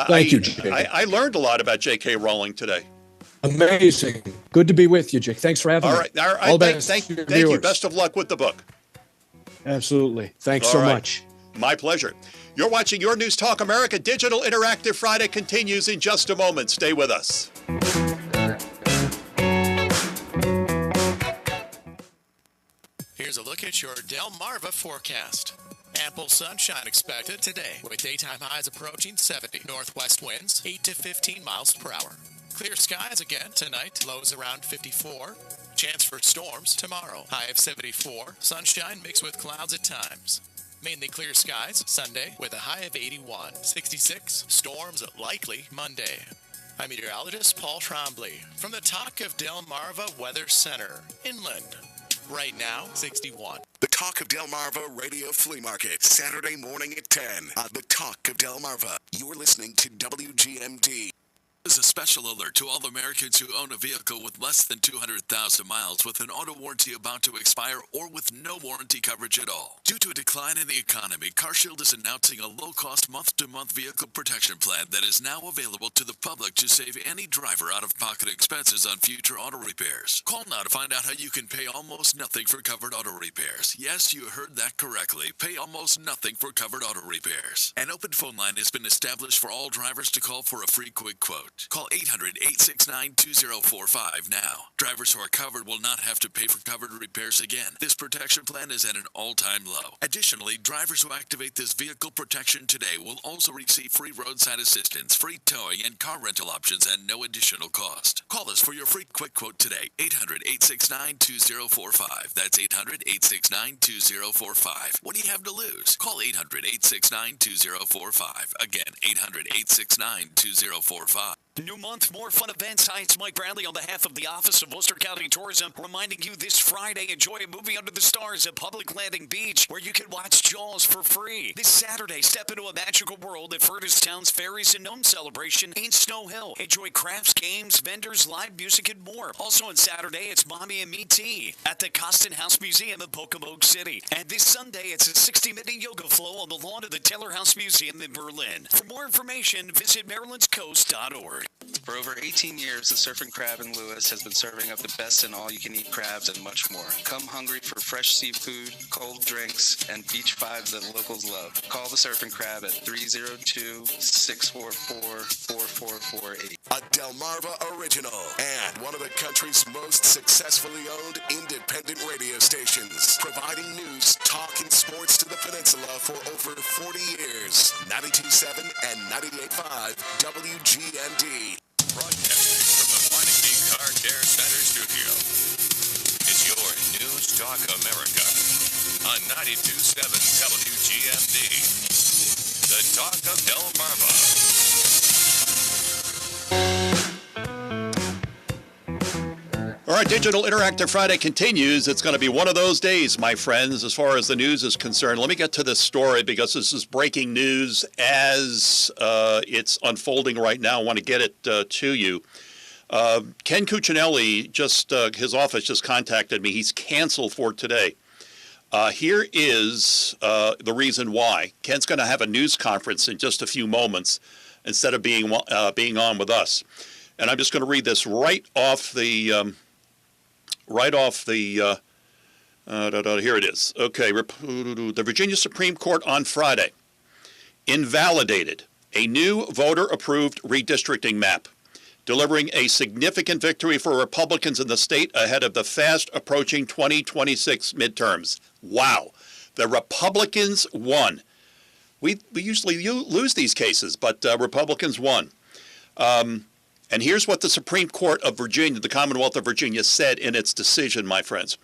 Thank you, Jake. I learned a lot about J.K. Rowling today. Amazing. Good to be with you, Jake. Thanks for having me. All right. Thank you. Best of luck with the book. Absolutely. Thanks so much. My pleasure. You're watching Your News Talk America. Digital Interactive Friday continues in just a moment. Stay with us. Here's a look at your Delmarva forecast. Ample sunshine expected today with daytime highs approaching 70. Northwest winds 8 to 15 miles per hour. Clear skies again tonight, lows around 54. Chance for storms tomorrow, high of 74. Sunshine mixed with clouds at times. Mainly clear skies Sunday with a high of 81. 66. Storms likely Monday. I'm meteorologist Paul Trombley from the Talk of Delmarva Weather Center, inland. Right now, 61. The Talk of Delmarva Radio Flea Market, Saturday morning at 10 on the Talk of Delmarva. You're listening to WGMD. This is a special alert to all Americans who own a vehicle with less than 200,000 miles with an auto warranty about to expire or with no warranty coverage at all. Due to a decline in the economy, CarShield is announcing a low-cost month-to-month vehicle protection plan that is now available to the public to save any driver out-of-pocket expenses on future auto repairs. Call now to find out how you can pay almost nothing for covered auto repairs. Yes, you heard that correctly. Pay almost nothing for covered auto repairs. An open phone line has been established for all drivers to call for a free quick quote. Call 800-869-2045 now. Drivers who are covered will not have to pay for covered repairs again. This protection plan is at an all-time low. Additionally, drivers who activate this vehicle protection today will also receive free roadside assistance, free towing, and car rental options at no additional cost. Call us for your free quick quote today. 800-869-2045. That's 800-869-2045. What do you have to lose? Call 800-869-2045. Again, 800-869-2045. New month, more fun events. Hi, it's Mike Bradley on behalf of the Office of Worcester County Tourism, reminding you this Friday, enjoy a movie under the stars at Public Landing Beach, where you can watch Jaws for free. This Saturday, step into a magical world at Furtistown's Fairies and Gnome celebration in Snow Hill. Enjoy crafts, games, vendors, live music, and more. Also on Saturday, it's Mommy and Me Tea at the Costin House Museum in Pocomoke City. And this Sunday, it's a 60-minute yoga flow on the lawn of the Taylor House Museum in Berlin. For more information, visit marylandscoast.org. For over 18 years, the Surf and Crab in Lewis has been serving up the best in all-you-can-eat crabs and much more. Come hungry for fresh seafood, cold drinks, and beach vibes that locals love. Call the Surf and Crab at 302-644-4448. A Delmarva original and one of the country's most successfully owned independent radio stations, providing news, talk, and sports to the peninsula for over 40 years. 92.7 and 98.5 WGMD. Broadcasting from the Meineke Car Care Center studio. It's your News Talk America on 92.7 WGMD. The Talk of Delmarva. All right, Digital Interactive Friday continues. It's going to be one of those days, my friends, as far as the news is concerned. Let me get to this story because this is breaking news as it's unfolding right now. I want to get it to you. Ken Cuccinelli, his office just contacted me. He's canceled for today. Here is the reason why. Ken's going to have a news conference in just a few moments instead of being on with us. And I'm just going to read this right off the... here it is. Okay, the Virginia Supreme Court on Friday invalidated a new voter-approved redistricting map, delivering a significant victory for Republicans in the state ahead of the fast-approaching 2026 midterms. Wow. The Republicans won. We usually lose these cases, but Republicans won. And here's what the Supreme Court of Virginia, the Commonwealth of Virginia, said in its decision, my friends.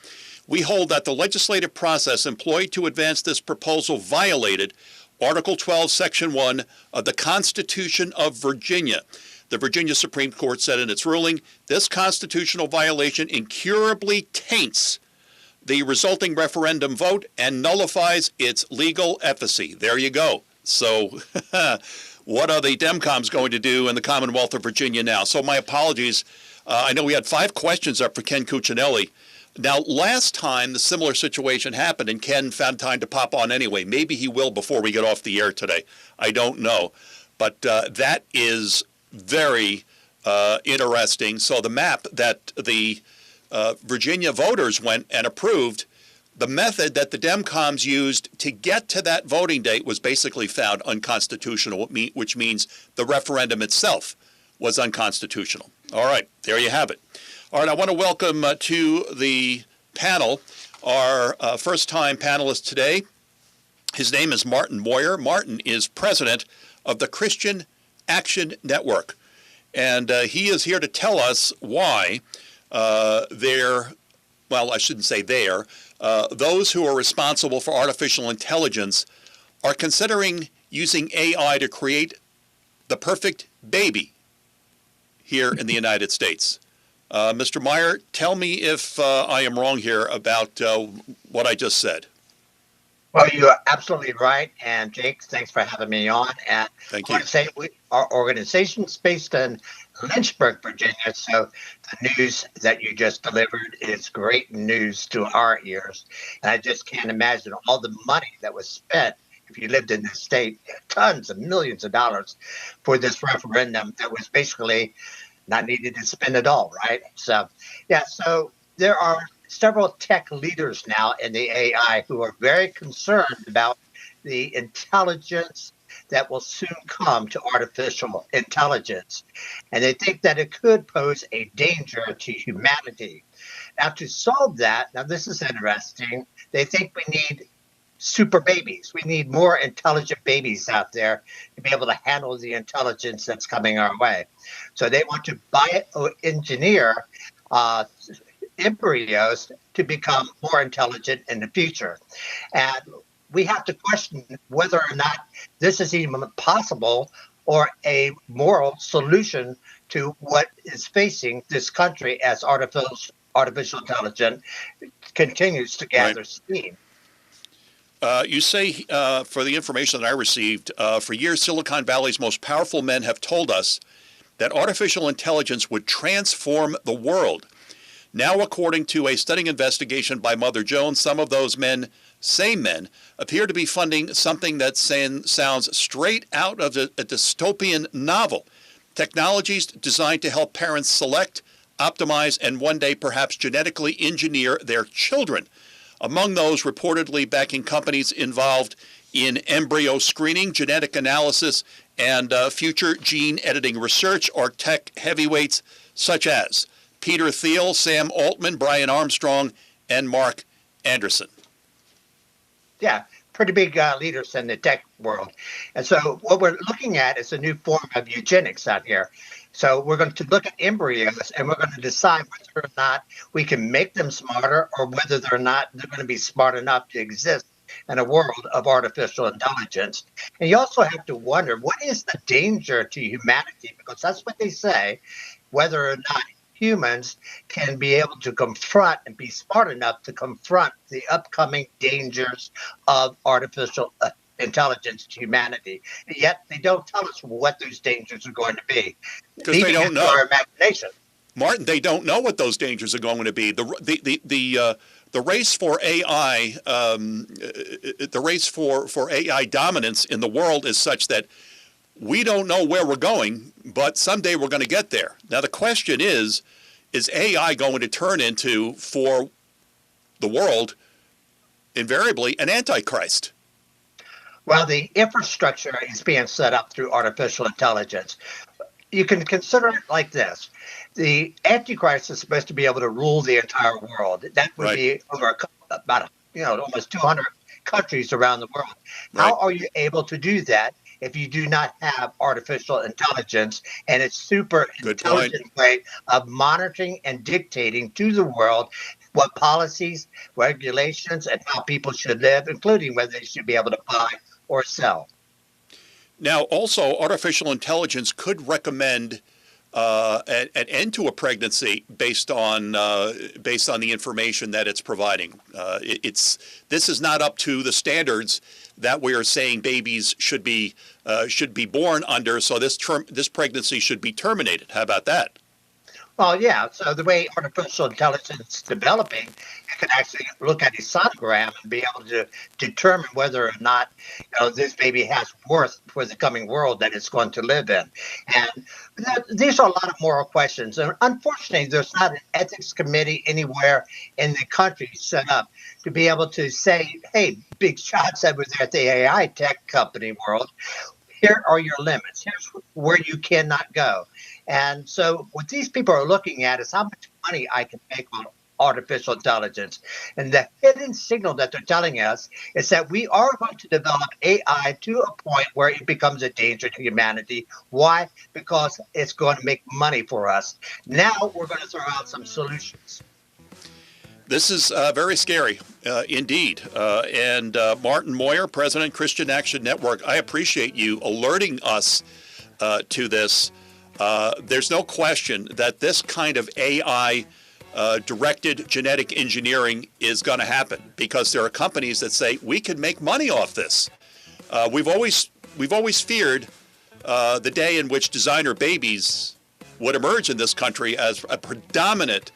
We hold that the legislative process employed to advance this proposal violated Article 12, Section 1 of the Constitution of Virginia. The Virginia Supreme Court said in its ruling, this constitutional violation incurably taints the resulting referendum vote and nullifies its legal efficacy. There you go. So... what are the Demcoms going to do in the Commonwealth of Virginia now? So my apologies. I know we had 5 questions up for Ken Cuccinelli. Now, last time the similar situation happened and Ken found time to pop on anyway. Maybe he will before we get off the air today. I don't know. But that is very interesting. So the map that the Virginia voters went and approved, the method that the Demcoms used to get to that voting date was basically found unconstitutional, which means the referendum itself was unconstitutional. All right, there you have it. All right, I want to welcome to the panel our first-time panelist today. His name is Martin Moyer. Martin is president of the Christian Action Network, and he is here to tell us why those who are responsible for artificial intelligence are considering using AI to create the perfect baby here in the United States. Mr. Meyer, tell me if I am wrong here about what I just said. Well, you're absolutely right. And Jake, thanks for having me on. And thank you. I want to say our organization is based in Lynchburg, Virginia. So the news that you just delivered is great news to our ears. And I just can't imagine all the money that was spent if you lived in this state, tons of millions of dollars for this referendum that was basically not needed to spend at all, right? So, yeah, so there are several tech leaders now in the AI who are very concerned about the intelligence that will soon come to artificial intelligence. And they think that it could pose a danger to humanity. Now, to solve that, now this is interesting, they think we need super babies. We need more intelligent babies out there to be able to handle the intelligence that's coming our way. So they want to bioengineer embryos to become more intelligent in the future. And we have to question whether or not this is even possible or a moral solution to what is facing this country as artificial intelligence continues to gather steam. You say, for the information that I received, for years, Silicon Valley's most powerful men have told us that artificial intelligence would transform the world. Now, according to a stunning investigation by Mother Jones, some of those men, same men, appear to be funding something that sounds straight out of a dystopian novel. Technologies designed to help parents select, optimize, and one day perhaps genetically engineer their children. Among those reportedly backing companies involved in embryo screening, genetic analysis, and future gene editing research are tech heavyweights such as Peter Thiel, Sam Altman, Brian Armstrong, and Mark Anderson. Yeah, pretty big leaders in the tech world. And so what we're looking at is a new form of eugenics out here. So we're going to look at embryos and we're going to decide whether or not we can make them smarter or whether they're going to be smart enough to exist in a world of artificial intelligence. And you also have to wonder, what is the danger to humanity? Because that's what they say, whether or not humans can be able to confront and be smart enough to confront the upcoming dangers of artificial intelligence to humanity. And yet they don't tell us what those dangers are going to be. Because they don't know. Our imagination. Martin, they don't know what those dangers are going to be. The race for AI, the race for AI dominance in the world is such that we don't know where we're going, but someday we're going to get there. Now the question is AI going to turn into, for the world, invariably an antichrist? Well, the infrastructure is being set up through artificial intelligence. You can consider it like this. The Antichrist is supposed to be able to rule the entire world. That would be over about almost 200 countries around the world. How are you able to do that if you do not have artificial intelligence and its super intelligent way of monitoring and dictating to the world what policies, regulations, and how people should live, including whether they should be able to buy or sell? Now, also, artificial intelligence could recommend an end to a pregnancy based on the information that it's providing. This is not up to the standards that we are saying babies should be born under. So this pregnancy should be terminated. How about that? Well, yeah. So the way artificial intelligence is developing, it can actually look at a sonogram and be able to determine whether or not this baby has worth for the coming world that it's going to live in. And these are a lot of moral questions. And unfortunately, there's not an ethics committee anywhere in the country set up to be able to say, hey, big shots over there at the AI tech company world, here are your limits. Here's where you cannot go. And so what these people are looking at is how much money I can make on artificial intelligence. And the hidden signal that they're telling us is that we are going to develop AI to a point where it becomes a danger to humanity. Why? Because it's going to make money for us. Now we're going to throw out some solutions. This is very scary indeed. And Martin Moyer, President, Christian Action Network, I appreciate you alerting us to this. There's no question that this kind of AI directed genetic engineering is going to happen, because there are companies that say we can make money off this. We've always feared the day in which designer babies would emerge in this country as a predominant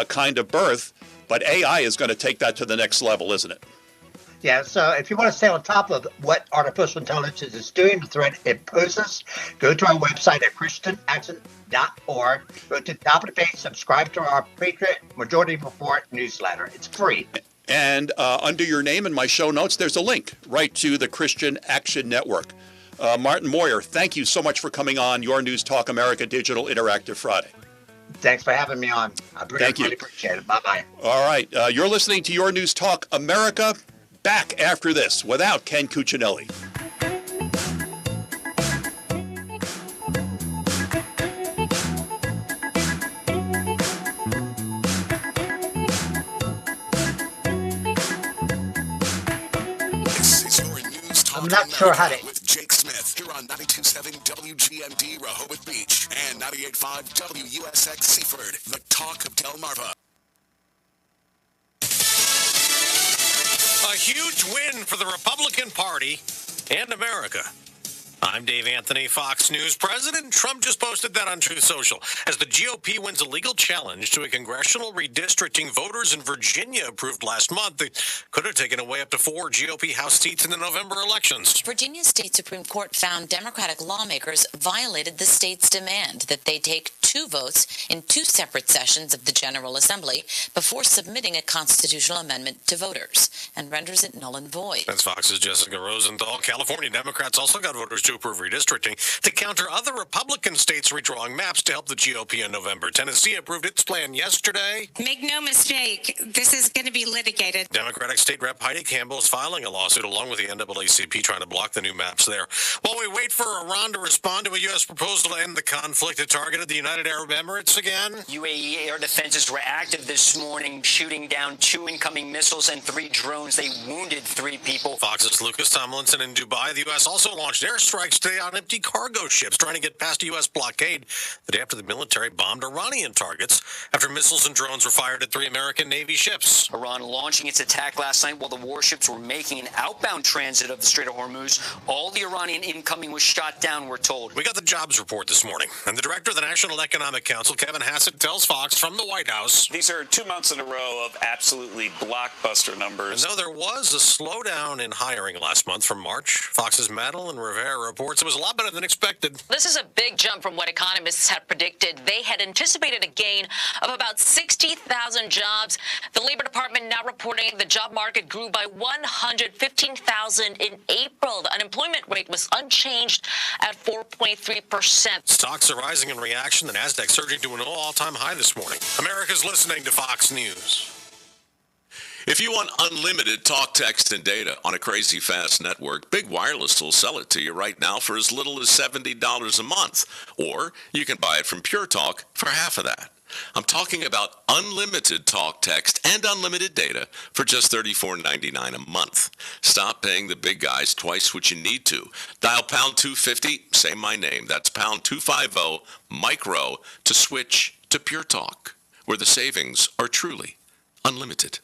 kind of birth, but AI is going to take that to the next level, isn't it? Yeah, so if you want to stay on top of what artificial intelligence is doing, the threat it poses, go to our website at christianaction.org. Go to the top of the page, subscribe to our Patriot Majority Report newsletter. It's free. And under your name in my show notes, there's a link right to the Christian Action Network. Martin Moyer, thank you so much for coming on Your News Talk America Digital Interactive Friday. Thanks for having me on. I really appreciate it. Bye-bye. All right. You're listening to Your News Talk America. Back after this without Ken Cuccinelli. I'm not sure how to with Jake Smith here on on 92.7 WGMD Rehoboth Beach and 98.5 WUSX Seaford, the talk of Delmarva. A huge win for the Republican Party and America. I'm Dave Anthony, Fox News. President Trump just posted that on Truth Social. As the GOP wins a legal challenge to a congressional redistricting voters in Virginia approved last month that could have taken away up to 4 GOP House seats in the November elections. Virginia State Supreme Court found Democratic lawmakers violated the state's demand that they take 2 votes in 2 separate sessions of the General Assembly before submitting a constitutional amendment to voters, and renders it null and void. That's Fox's Jessica Rosenthal. California Democrats also got voters to approve redistricting to counter other Republican states redrawing maps to help the GOP in November. Tennessee approved its plan yesterday. Make no mistake, this is going to be litigated. Democratic State Rep Heidi Campbell is filing a lawsuit along with the NAACP trying to block the new maps there. While we wait for Iran to respond to a U.S. proposal to end the conflict, it targeted the United Arab Emirates again. UAE air defenses were active this morning, shooting down 2 incoming missiles and 3 drones. They wounded 3 people. Fox's Lucas Tomlinson in Dubai. The U.S. also launched airstrikes today on empty cargo ships trying to get past a U.S. blockade the day after the military bombed Iranian targets after missiles and drones were fired at 3 American Navy ships. Iran launching its attack last night while the warships were making an outbound transit of the Strait of Hormuz. All the Iranian incoming was shot down, we're told. We got the jobs report this morning, and the director of the National Economic Council, Kevin Hassett, tells Fox from the White House. These are 2 months in a row of absolutely blockbuster numbers. And though there was a slowdown in hiring last month from March, Fox's Madeline Rivera reports it was a lot better than expected. This is a big jump from what economists had predicted. They had anticipated a gain of about 60,000 jobs. The Labor Department now reporting the job market grew by 115,000 in April. The unemployment rate was unchanged at 4.3%. Stocks are rising in reaction. The Nasdaq surging to an all-time high this morning. America's listening to Fox News. If you want unlimited talk, text, and data on a crazy fast network, Big Wireless will sell it to you right now for as little as $70 a month. Or you can buy it from Pure Talk for half of that. I'm talking about unlimited talk, text, and unlimited data for just $34.99 a month. Stop paying the big guys twice what you need to. Dial pound 250, say my name. That's pound 250 micro to switch to Pure Talk, where the savings are truly unlimited.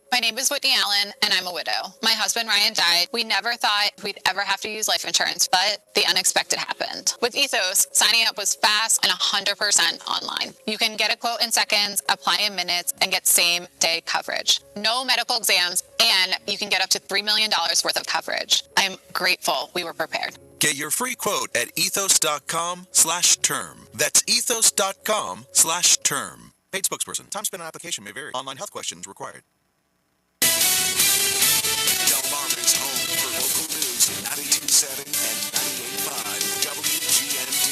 My name is Whitney Allen, and I'm a widow. My husband, Ryan, died. We never thought we'd ever have to use life insurance, but the unexpected happened. With Ethos, signing up was fast and 100% online. You can get a quote in seconds, apply in minutes, and get same-day coverage. No medical exams, and you can get up to $3 million worth of coverage. I'm grateful we were prepared. Get your free quote at ethos.com/term. That's ethos.com/term. Paid spokesperson. Time spent on application may vary. Online health questions required. Delmarva's home for local news, 92.7 and 98.5 WGMD,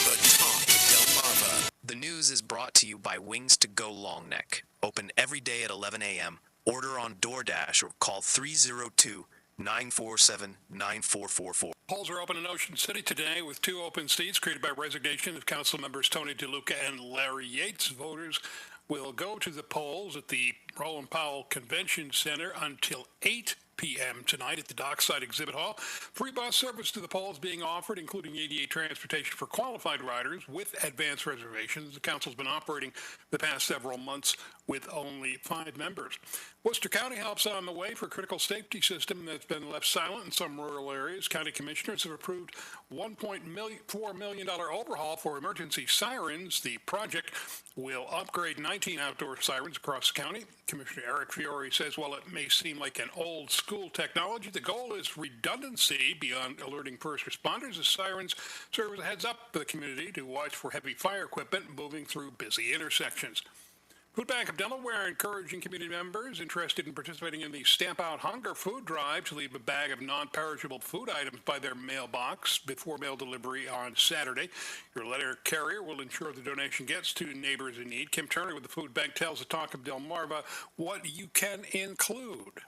the talk of Delmarva. The news is brought to you by Wings to Go Long Neck. Open every day at 11 a.m. Order on DoorDash or call 302-947-9444. Polls are open in Ocean City today with 2 open seats created by resignation of council members Tony DeLuca and Larry Yates. Voters will go to the polls at the Roland Powell Convention Center until 8 p.m. tonight at the Dockside Exhibit Hall. Free bus service to the polls being offered, including ADA transportation for qualified riders with advance reservations. The council's been operating the past several months with only 5 members. Worcester County helps on the way for a critical safety system that's been left silent in some rural areas. County commissioners have approved $1.4 million overhaul for emergency sirens. The project will upgrade 19 outdoor sirens across the county. Commissioner Eric Fiore says while it may seem like an old school technology, the goal is redundancy beyond alerting first responders. The sirens serve as a heads up for the community to watch for heavy fire equipment moving through busy intersections. Food Bank of Delaware encouraging community members interested in participating in the Stamp Out Hunger food drive to leave a bag of non-perishable food items by their mailbox before mail delivery on Saturday. Your letter carrier will ensure the donation gets to neighbors in need. Kim Turner with the Food Bank tells the Talk of Delmarva what you can include.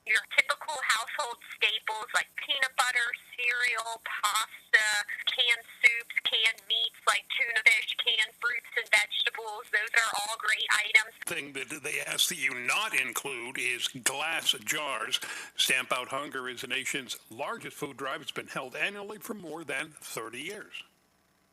Your typical household staples like peanut butter, cereal, pasta, canned soups, canned meats like tuna fish, canned fruits and vegetables. Those are all great great items. Thing that they ask that you not include is glass jars. Stamp Out Hunger is the nation's largest food drive. It's been held annually for more than 30 years.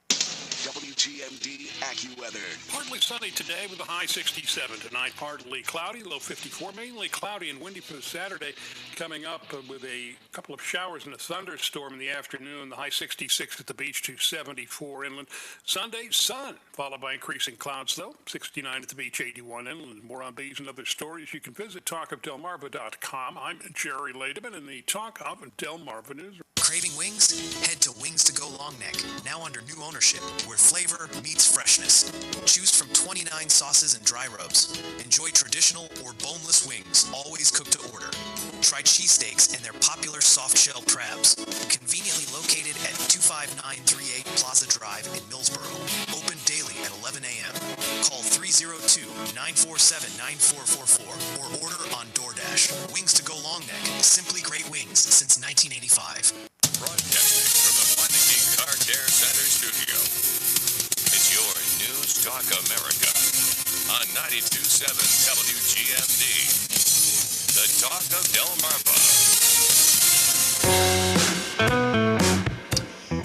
WGMD AccuWeather. Partly sunny today with a high 67. Tonight, partly cloudy, low 54. Mainly cloudy and windy for Saturday. Coming up with a couple of showers and a thunderstorm in the afternoon. The high 66 at the beach to 74 inland. Sunday, sun, followed by increasing clouds, though. 69 at the beach, 81 inland. More on these and other stories. You can visit talkofdelmarva.com. I'm Jerry Lademan in the Talk of Delmarva News. Craving wings? Head to Wings to Go Long Neck, now under new ownership, where flavor meets freshness. Choose from 29 sauces and dry rubs. Enjoy traditional or boneless wings, always cooked to order. Try cheesesteaks and their popular soft-shell crabs. Conveniently located at 25938 Plaza Drive in Millsboro. Open daily at 11 a.m. Call 302-947-9444 or order on DoorDash. Wings to Go Long Neck, simply great wings since 1985. Broadcasting from the Meineke Car Care Center studio. It's your News Talk America on 92.7 WGMD. The Talk of Delmarva.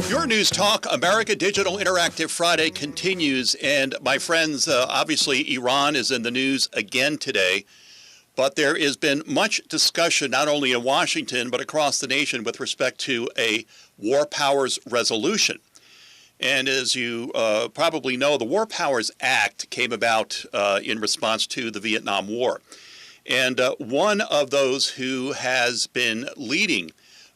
Your News Talk America Digital Interactive Friday continues. And my friends, obviously Iran is in the news again today. But there has been much discussion, not only in Washington, but across the nation with respect to a War Powers Resolution. And as you probably know, the War Powers Act came about in response to the Vietnam War. And one of those who has been leading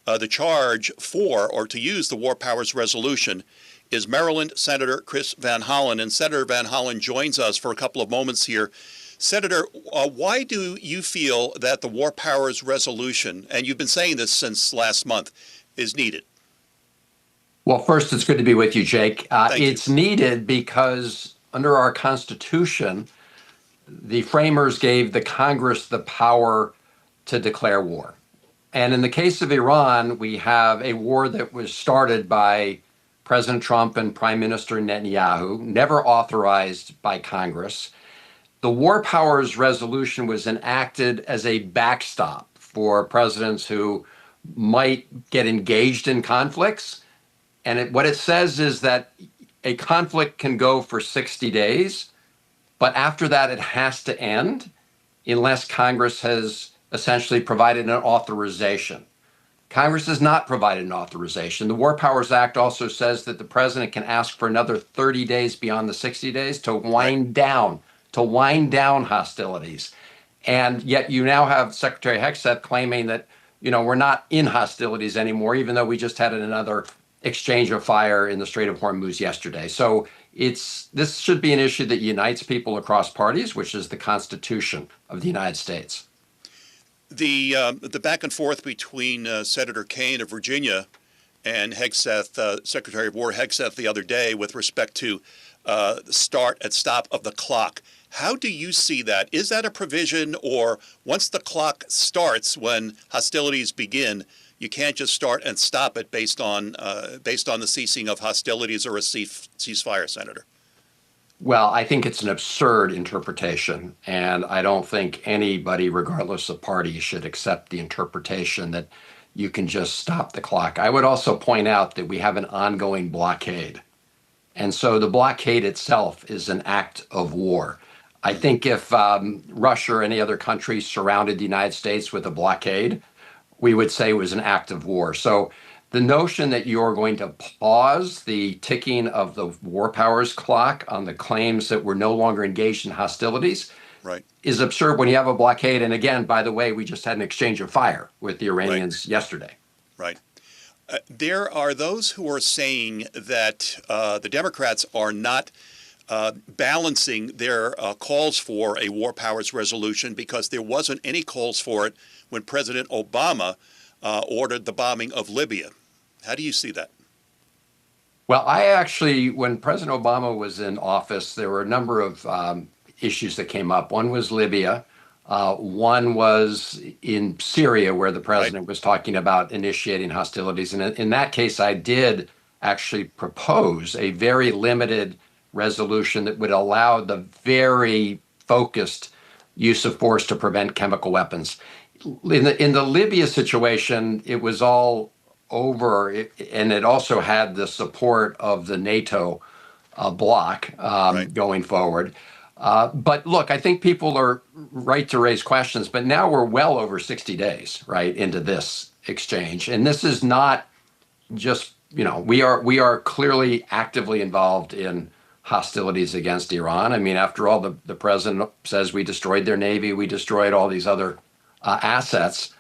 the charge for or to use the War Powers Resolution is Maryland Senator Chris Van Hollen. And Senator Van Hollen joins us for a couple of moments here. Senator, why do you feel that the War Powers Resolution, and you've been saying this since last month, is needed? Well, first, it's good to be with you, Jake. It's needed because under our Constitution, the framers gave the Congress the power to declare war. And in the case of Iran, we have a war that was started by President Trump and Prime Minister Netanyahu, never authorized by Congress. The War Powers Resolution was enacted as a backstop for presidents who might get engaged in conflicts. And what it says is that a conflict can go for 60 days, but after that it has to end unless Congress has essentially provided an authorization. Congress has not provided an authorization. The War Powers Act also says that the president can ask for another 30 days beyond the 60 days to wind down hostilities. And yet you now have Secretary Hegseth claiming that, we're not in hostilities anymore, even though we just had another exchange of fire in the Strait of Hormuz yesterday. So this should be an issue that unites people across parties, which is the Constitution of the United States. The back and forth between Senator Kaine of Virginia and Hegseth, Secretary of War Hegseth the other day with respect to the start and stop of the clock. How do you see that? Is that a provision, or once the clock starts when hostilities begin, you can't just start and stop it based on the ceasing of hostilities or a ceasefire, Senator? Well, I think it's an absurd interpretation, and I don't think anybody, regardless of party, should accept the interpretation that you can just stop the clock. I would also point out that we have an ongoing blockade. And so the blockade itself is an act of war. I think if Russia or any other country surrounded the United States with a blockade, we would say it was an act of war. So the notion that you're going to pause the ticking of the war powers clock on the claims that we're no longer engaged in hostilities is absurd when you have a blockade. And again, by the way, we just had an exchange of fire with the Iranians yesterday. Right. There are those who are saying that the Democrats are not balancing their calls for a War Powers Resolution because there wasn't any calls for it when President Obama ordered the bombing of Libya. How do you see that? Well, when President Obama was in office, there were a number of issues that came up. One was Libya. One was in Syria, where the president was talking about initiating hostilities. And in that case, I did actually propose a very limited resolution that would allow the very focused use of force to prevent chemical weapons. In the Libya situation, it was all over, and it also had the support of the NATO bloc going forward. But look, I think people are right to raise questions, but now we're well over 60 days, right, into this exchange. And this is not just, we are clearly actively involved in hostilities against Iran. I mean, after all, the president says we destroyed their navy, we destroyed all these other assets.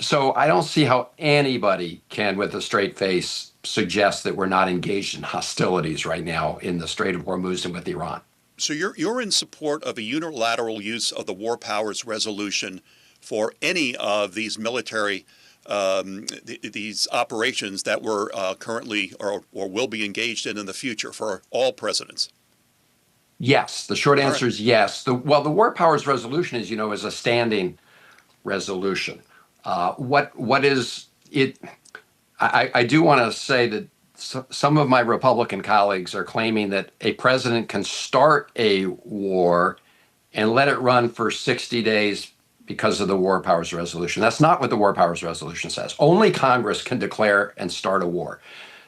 So I don't see how anybody can, with a straight face, suggest that we're not engaged in hostilities right now in the Strait of Hormuz and with Iran. So you're in support of a unilateral use of the War Powers Resolution for any of these military these operations that we're currently or will be engaged in the future for all presidents? Yes, the short answer is yes. The War Powers Resolution, as you know, is a standing resolution. What is it? I do want to say that some of my Republican colleagues are claiming that a president can start a war and let it run for 60 days because of the War Powers Resolution. That's not what the War Powers Resolution says. Only Congress can declare and start a war.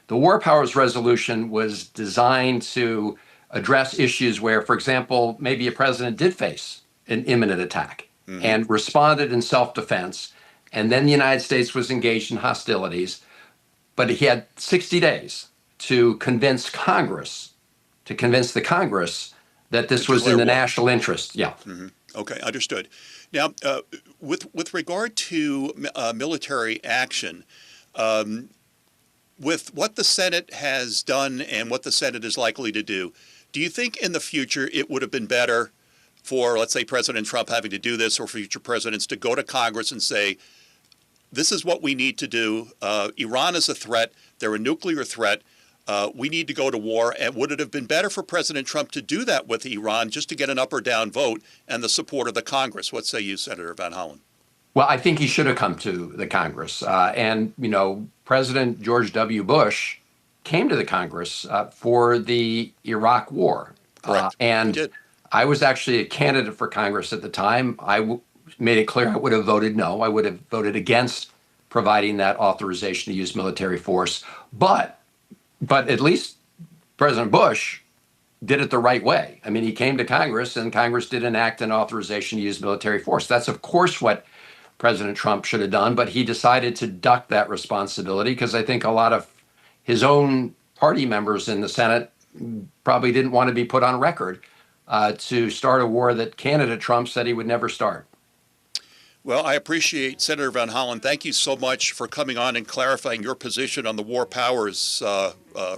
The War Powers Resolution was designed to address issues where, for example, maybe a president did face an imminent attack and responded in self-defense, and then the United States was engaged in hostilities, but he had 60 days to convince the Congress that this was in the national interest. Yeah. Okay, understood. Now, with regard to military action, with what the Senate has done and what the Senate is likely to do you think in the future it would have been better for, let's say, President Trump having to do this, or future presidents to go to Congress and say, this is what we need to do. Iran is a threat. They're a nuclear threat. We need to go to war. And would it have been better for President Trump to do that with Iran just to get an up or down vote and the support of the Congress? What say you, Senator Van Hollen? Well, I think he should have come to the Congress. And President George W. Bush came to the Congress for the Iraq War. And I was actually a candidate for Congress at the time. I made it clear I would have voted no. I would have voted against providing that authorization to use military force. But at least President Bush did it the right way. I mean, he came to Congress and Congress did enact an authorization to use military force. That's, of course, what President Trump should have done, but he decided to duck that responsibility because I think a lot of his own party members in the Senate probably didn't want to be put on record to start a war that candidate Trump said he would never start. Well, I appreciate Senator Van Hollen. Thank you so much for coming on and clarifying your position on the War Powers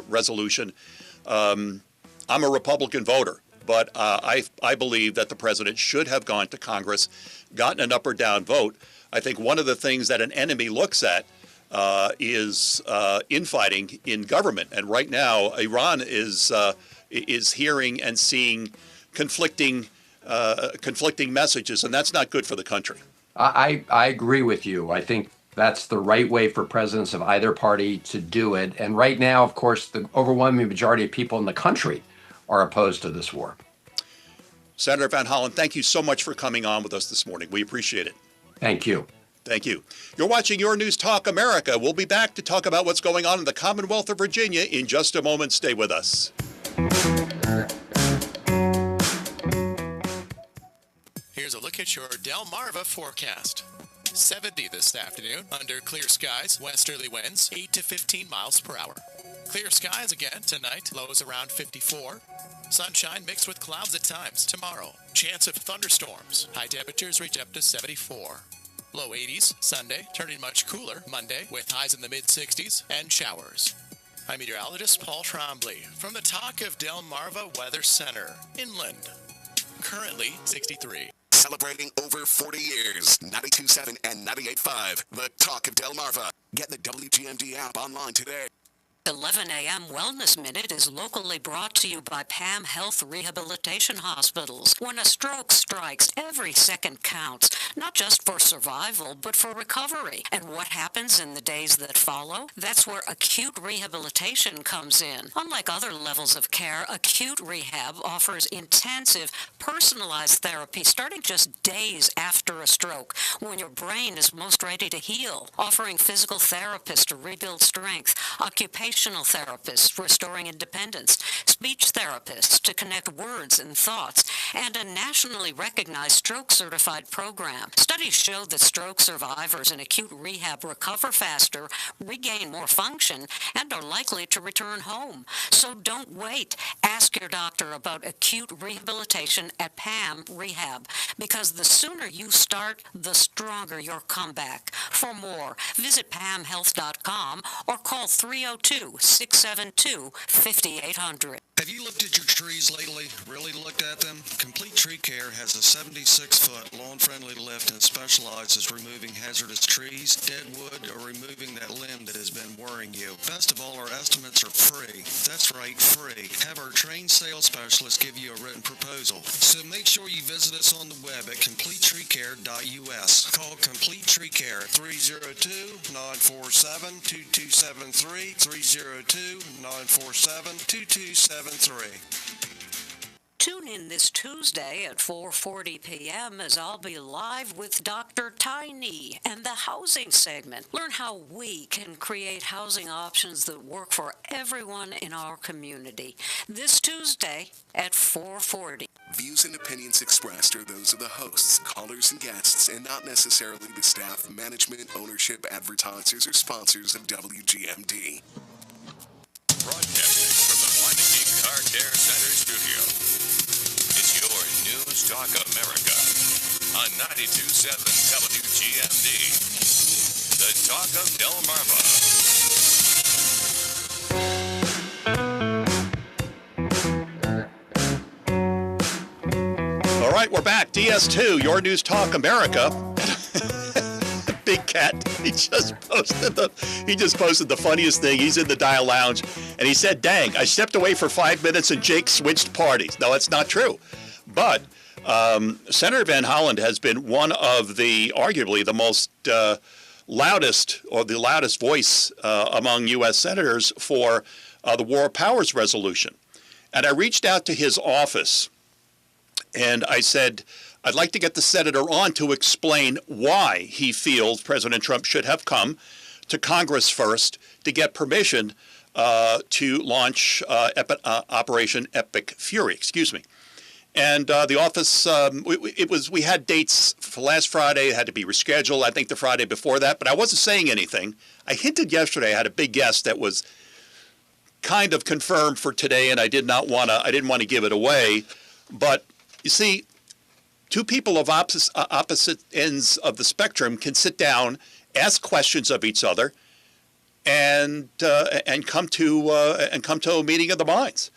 Resolution. I'm a Republican voter, but I believe that the president should have gone to Congress, gotten an up or down vote. I think one of the things that an enemy looks at is infighting in government. And right now, Iran is hearing and seeing conflicting messages, and that's not good for the country. I agree with you. I think that's the right way for presidents of either party to do it. And right now, of course, the overwhelming majority of people in the country are opposed to this war. Senator Van Hollen, thank you so much for coming on with us this morning. We appreciate it. Thank you. Thank you. You're watching Your News Talk America. We'll be back to talk about what's going on in the Commonwealth of Virginia in just a moment. Stay with us. Here's a look at your Delmarva forecast. 70 this afternoon under clear skies, westerly winds 8 to 15 miles per hour. Clear skies again tonight, lows around 54. Sunshine mixed with clouds at times tomorrow. Chance of thunderstorms. High temperatures reach up to 74. Low 80s Sunday, turning much cooler Monday with highs in the mid-60s and showers. I'm meteorologist Paul Trombley from the Talk of Delmarva Weather Center, inland. Currently 63. Celebrating over 40 years. 92.7 and 98.5. The Talk of Delmarva. Get the WGMD app online today. 11 a.m. Wellness Minute is locally brought to you by Pam Health Rehabilitation Hospitals. When a stroke strikes, every second counts, not just for survival, but for recovery. And what happens in the days that follow? That's where acute rehabilitation comes in. Unlike other levels of care, acute rehab offers intensive, personalized therapy starting just days after a stroke, when your brain is most ready to heal, offering physical therapists to rebuild strength, occupational therapists restoring independence, speech therapists to connect words and thoughts, and a nationally recognized stroke-certified program. Studies show that stroke survivors in acute rehab recover faster, regain more function, and are likely to return home. So don't wait. Ask your doctor about acute rehabilitation at PAM Rehab, because the sooner you start, the stronger your comeback. For more, visit PamHealth.com or call 302-672-5800. Have you looked at your trees lately? Really looked at them? Complete Tree Care has a 76-foot lawn-friendly lift and specializes removing hazardous trees, dead wood, or removing that limb that has been worrying you. Best of all, our estimates are free. That's right, free. Have our trained sales specialists give you a written proposal. So make sure you visit us on the web at CompleteTreeCare.us. Call Complete Tree Care 302-947-2273, 302-947-2273. Tune in this Tuesday at 4:40 p.m. as I'll be live with Dr. Tiny and the housing segment. Learn how we can create housing options that work for everyone in our community. This Tuesday at 4:40. Views and opinions expressed are those of the hosts, callers, and guests, and not necessarily the staff, management, ownership, advertisers, or sponsors of WGMD. Broadcasting from the Meineke Car Care Center studio. It's your News Talk America on 92.7 WGMD. The Talk of Delmarva. All right, we're back. DS2, your News Talk America. Big Cat, he just posted the funniest thing. He's in the Dial Lounge, and he said, dang, I stepped away for 5 minutes and Jake switched parties. No, that's not true. But Senator Van Hollen has been one of arguably the most loudest voice among U.S. senators for the War Powers Resolution. And I reached out to his office, and I said, I'd like to get the senator on to explain why he feels President Trump should have come to Congress first to get permission to launch Operation Epic Fury. Excuse me. And the office, we had dates for last Friday. It had to be rescheduled. I think the Friday before that, but I wasn't saying anything. I hinted yesterday I had a big guest that was kind of confirmed for today, and I didn't want to give it away. But you see, two people of opposite ends of the spectrum can sit down, ask questions of each other, and come to a meeting of the minds.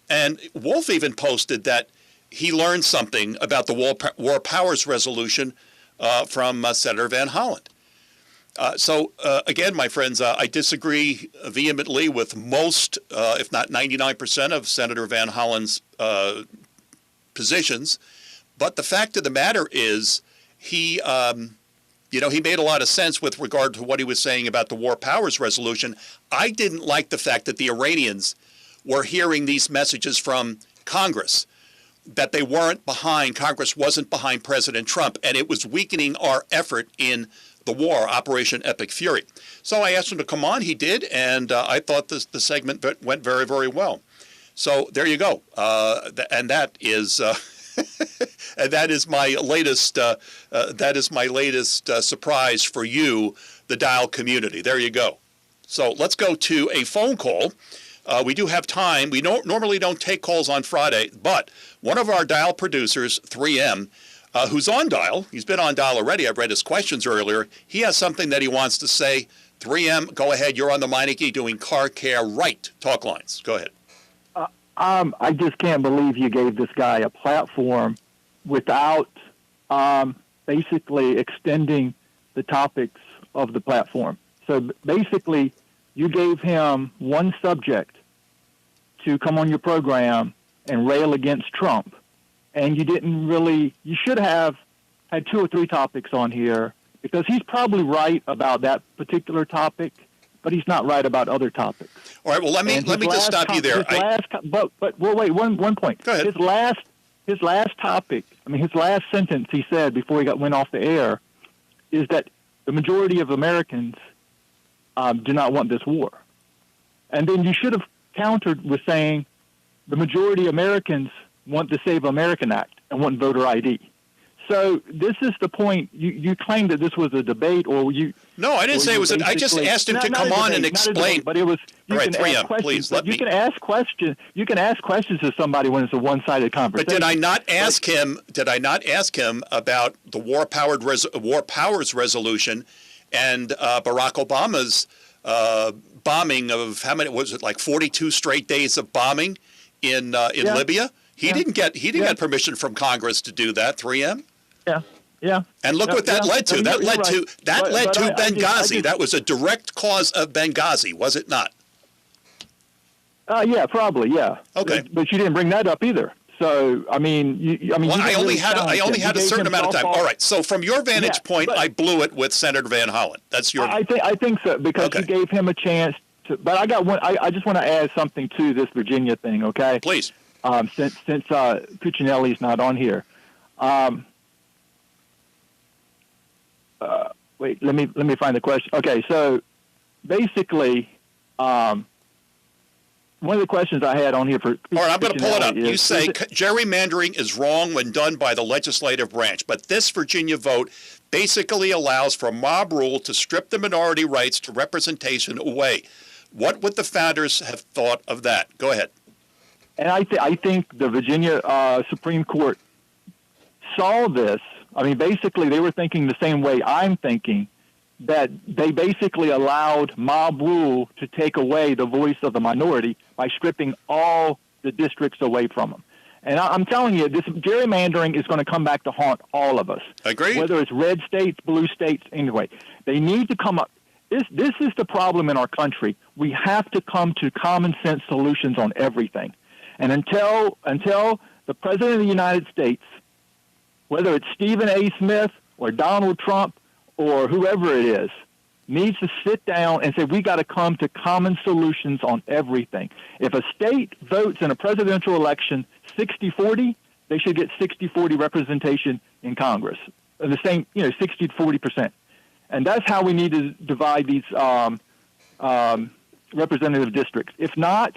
And Wolf even posted that he learned something about the War Powers Resolution from Senator Van Hollen. So again, my friends, I disagree vehemently with most, if not 99%, of Senator Van Hollen's positions. But the fact of the matter is, he made a lot of sense with regard to what he was saying about the War Powers Resolution. I didn't like the fact that the Iranians were hearing these messages from Congress, that they weren't behind, Congress wasn't behind President Trump, and it was weakening our effort in the war, Operation Epic Fury. So I asked him to come on. He did, and I thought the segment went very, very well. So there you go. And that is... and that is my latest. Surprise for you, the Dial community. There you go. So let's go to a phone call. We do have time. We normally don't take calls on Friday, but one of our Dial producers, 3M, who's on Dial, he's been on Dial already. I've read his questions earlier. He has something that he wants to say. 3M, go ahead. You're on the Meineke doing Car Care Right talk lines. Go ahead. I just can't believe you gave this guy a platform without basically extending the topics of the platform. So basically, You gave him one subject to come on your program and rail against Trump, and you didn't really. You should have had 2 or 3 topics on here, because he's probably right about that particular topic, but he's not right about other topics. All right. Well, let me just stop you there. But wait, one point. Go ahead. His last topic. I mean, his last sentence he said before he went off the air is that the majority of Americans do not want this war, and then you should have countered with saying the majority of Americans want the Save American Act and want voter ID. So this is the point. You claimed that this was a debate, or you? No, I didn't say it was. I just asked him to come on and explain. But it was. All right, 3M, please let me. You can ask questions. You can ask questions to somebody when it's a one-sided conversation. But did I not ask him? Did I not ask him about the War Powers Resolution and Barack Obama's bombing of how many was it? Like 42 straight days of bombing in Libya. He didn't get permission from Congress to do that. 3M. Yeah. And look what that led to. That led to Benghazi. That was a direct cause of Benghazi, was it not? Yeah, probably. Yeah. Okay. But you didn't bring that up either. So I mean, I only had a certain amount of time. All right. So from your vantage point, I blew it with Senator Van Hollen. That's your. I think so, because you gave him a chance to. But I got one. I just want to add something to this Virginia thing. Okay. Please. Since Cuccinelli's not on here. Wait, let me find the question. Okay, so basically, one of the questions I had on here for all right, I'm going to pull it up. You say gerrymandering is wrong when done by the legislative branch, but this Virginia vote basically allows for mob rule to strip the minority rights to representation away. What would the founders have thought of that? Go ahead. And I think the Virginia Supreme Court saw this. I mean, basically, they were thinking the same way I'm thinking, that they basically allowed mob rule to take away the voice of the minority by stripping all the districts away from them. And I'm telling you, this gerrymandering is going to come back to haunt all of us. Agreed. Whether it's red states, blue states, anyway. They need to come up. This is the problem in our country. We have to come to common sense solutions on everything. And until the President of the United States, whether it's Stephen A. Smith or Donald Trump or whoever it is, needs to sit down and say, we got to come to common solutions on everything. If a state votes in a presidential election 60-40, they should get 60-40 representation in Congress. The same, 60 to 40%. And that's how we need to divide these representative districts. If not,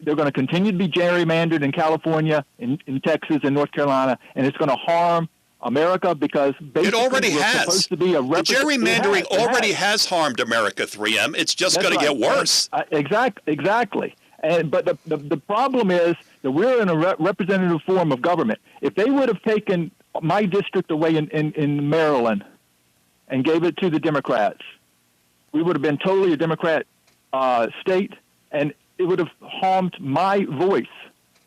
they're going to continue to be gerrymandered in California, in Texas, and North Carolina, and it's going to harm America because basically it already has. Supposed to be a the gerrymandering already has harmed America, 3M. It's just going to get worse. Exactly. But the problem is that we're in a representative form of government. If they would have taken my district away in Maryland and gave it to the Democrats, we would have been totally a Democrat state, and it would have harmed my voice.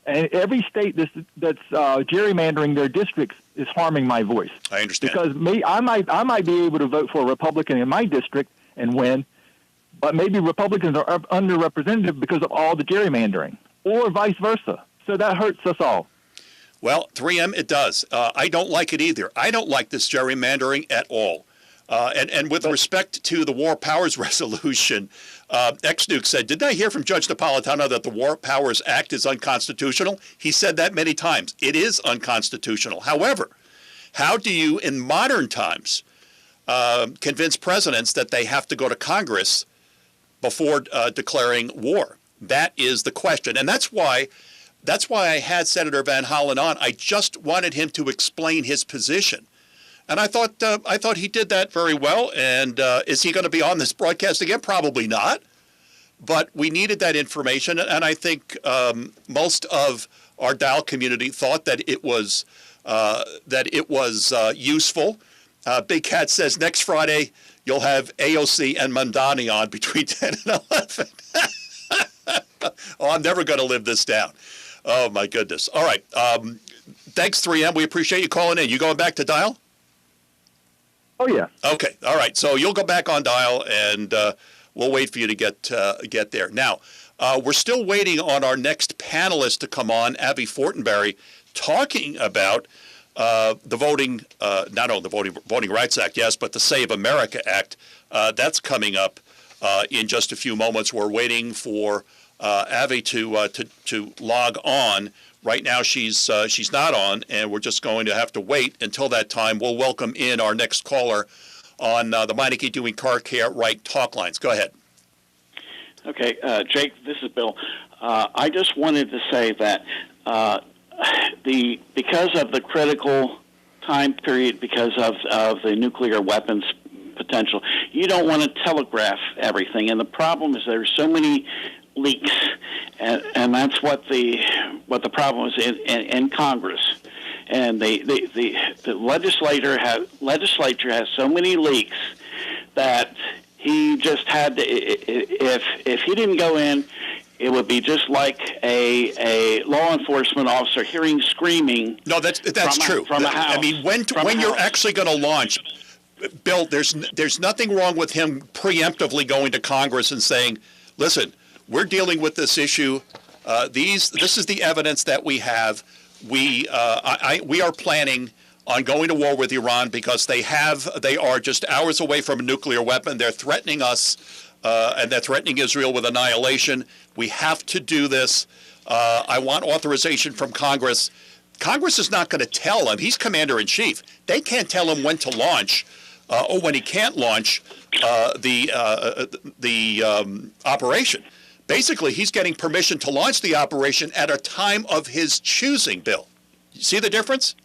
And every state that's gerrymandering their districts is harming my voice. I understand. Because I might be able to vote for a Republican in my district and win, but maybe Republicans are underrepresented because of all the gerrymandering, or vice versa. So that hurts us all. Well, 3M, it does. I don't like it either. I don't like this gerrymandering at all. And with respect to the War Powers Resolution, Ex-Nuke said, didn't I hear from Judge Napolitano that the War Powers Act is unconstitutional? He said that many times. It is unconstitutional. However, how do you, in modern times, convince presidents that they have to go to Congress before declaring war? That is the question. And that's why I had Senator Van Hollen on. I just wanted him to explain his position. And I thought he did that very well. And is he going to be on this broadcast again? Probably not. But we needed that information, and I think most of our Dial community thought that it was useful. Big Cat says next Friday you'll have AOC and Mamdani on between 10 and 11. Oh, I'm never going to live this down. Oh my goodness. All right. Thanks, 3M. We appreciate you calling in. You going back to Dial? Oh, yeah. Okay. All right. So you'll go back on Dial, and we'll wait for you to get there. Now, we're still waiting on our next panelist to come on, Avi Fortenberry, talking about the voting, not only the Voting Rights Act, yes, but the Save America Act. That's coming up in just a few moments. We're waiting for Avi to log on. Right now, she's not on, and we're just going to have to wait until that time. We'll welcome in our next caller on the Meineke Doing Car Care Right talk lines. Go ahead. Okay, Jake, this is Bill. I just wanted to say that because of the critical time period, because of the nuclear weapons potential, you don't want to telegraph everything. And the problem is there's so many leaks, and that's what the problem is in Congress. And the legislature has so many leaks that he just had to. If he didn't go in, it would be just like a law enforcement officer hearing screaming. No, that's true. From a house. I mean, when you're actually going to launch, Bill, there's nothing wrong with him preemptively going to Congress and saying, "Listen, we're dealing with this issue. This is the evidence that we have. We are planning on going to war with Iran because they are just hours away from a nuclear weapon. They're threatening us, and they're threatening Israel with annihilation. We have to do this. I want authorization from Congress." Congress is not going to tell him. He's commander-in-chief. They can't tell him when to launch or when he can't launch the operation. Basically, he's getting permission to launch the operation at a time of his choosing, Bill. You see the difference?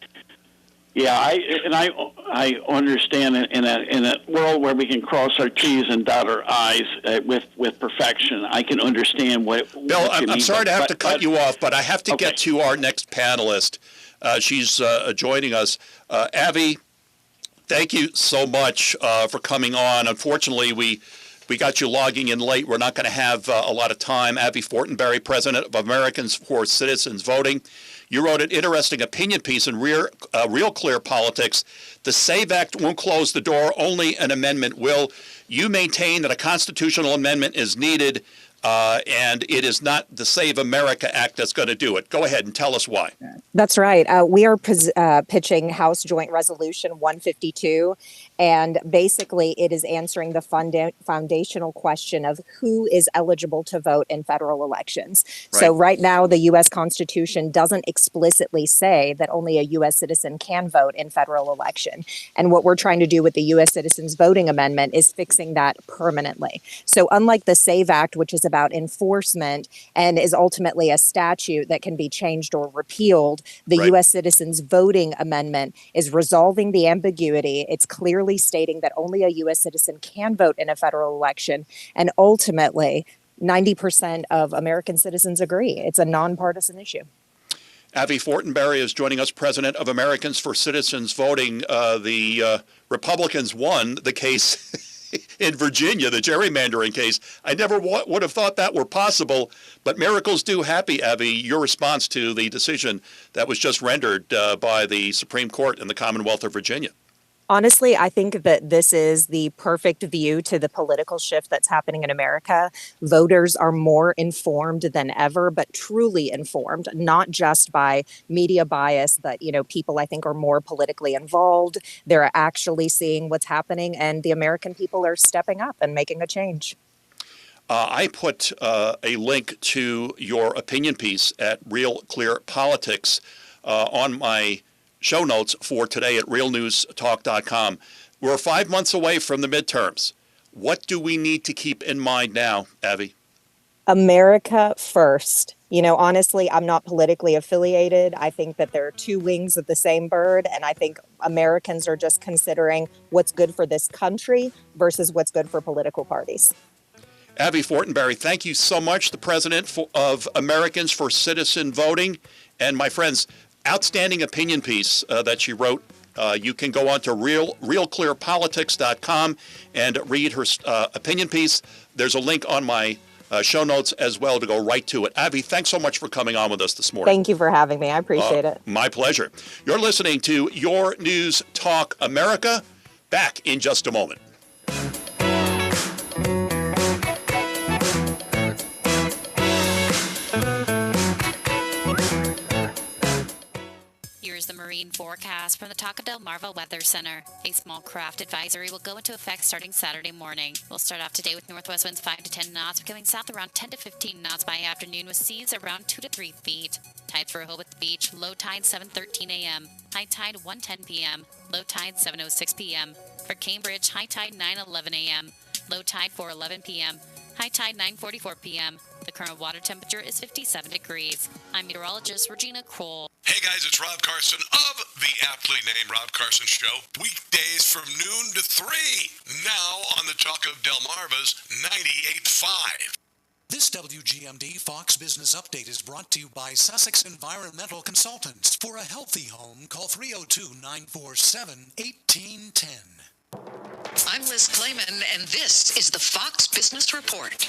Yeah, I understand in a world where we can cross our T's and dot our I's with perfection. I can understand what. Bill, I'm sorry to have to cut you off, but I have to get to our next panelist. She's joining us, Avi. Thank you so much for coming on. Unfortunately, we got you logging in late. We're not going to have a lot of time. Avi Fortenberry, president of Americans for Citizens Voting. You wrote an interesting opinion piece in Real Clear Politics. The SAVE Act won't close the door. Only an amendment will. You maintain that a constitutional amendment is needed, and it is not the Save America Act that's going to do it. Go ahead and tell us why. That's right. We are pitching House Joint Resolution 152, and basically it is answering the foundational question of who is eligible to vote in federal elections. Right. So right now, the U.S. Constitution doesn't explicitly say that only a U.S. citizen can vote in federal election. And what we're trying to do with the U.S. Citizens Voting Amendment is fixing that permanently. So unlike the SAVE Act, which is about enforcement and is ultimately a statute that can be changed or repealed, the right. U.S. Citizens Voting Amendment is resolving the ambiguity. It's clearly stating that only a U.S. citizen can vote in a federal election. And ultimately, 90% of American citizens agree. It's a nonpartisan issue. Avi Fortenberry is joining us, president of Americans for Citizens Voting. The Republicans won the case in Virginia, the gerrymandering case. I never would have thought that were possible, but miracles do happen. Avi, your response to the decision that was just rendered by the Supreme Court in the Commonwealth of Virginia. Honestly, I think that this is the perfect view to the political shift that's happening in America. Voters are more informed than ever, but truly informed, not just by media bias, but, people I think are more politically involved. They're actually seeing what's happening, and the American people are stepping up and making a change. I put a link to your opinion piece at Real Clear Politics on my show notes for today at realnewstalk.com. We're 5 months away from the midterms. What do we need to keep in mind now, Avi? America first. Honestly, I'm not politically affiliated. I think that there are two wings of the same bird, and I think Americans are just considering what's good for this country versus what's good for political parties. Avi Fortenberry, thank you so much, the president of Americans for Citizen Voting. And my friends, outstanding opinion piece that she wrote. You can go on to realclearpolitics.com and read her opinion piece. There's a link on my show notes as well to go right to it. Avi, thanks so much for coming on with us this morning. Thank you for having me. I appreciate it. My pleasure. You're listening to Your News Talk America. Back in just a moment. marine forecast from the Taco Del Marva Weather Center. A small craft advisory will go into effect starting Saturday morning. We'll start off today with northwest winds 5 to 10 knots, becoming south around 10 to 15 knots by afternoon with seas around 2 to 3 feet. Tides for Rehoboth Beach, low tide 7:13 a.m., high tide 1:10 p.m., low tide 7:06 p.m. For Cambridge, high tide 9:11 a.m., low tide 4:11 p.m., high tide 9:44 p.m. The current water temperature is 57 degrees. I'm meteorologist Regina Kroll. Hey guys, it's Rob Carson of the aptly named Rob Carson Show. Weekdays from noon to 3. Now on the Talk of Delmarva's 98.5. This WGMD Fox Business Update is brought to you by Sussex Environmental Consultants. For a healthy home, call 302-947-1810. I'm Liz Clayman, and this is the Fox Business Report.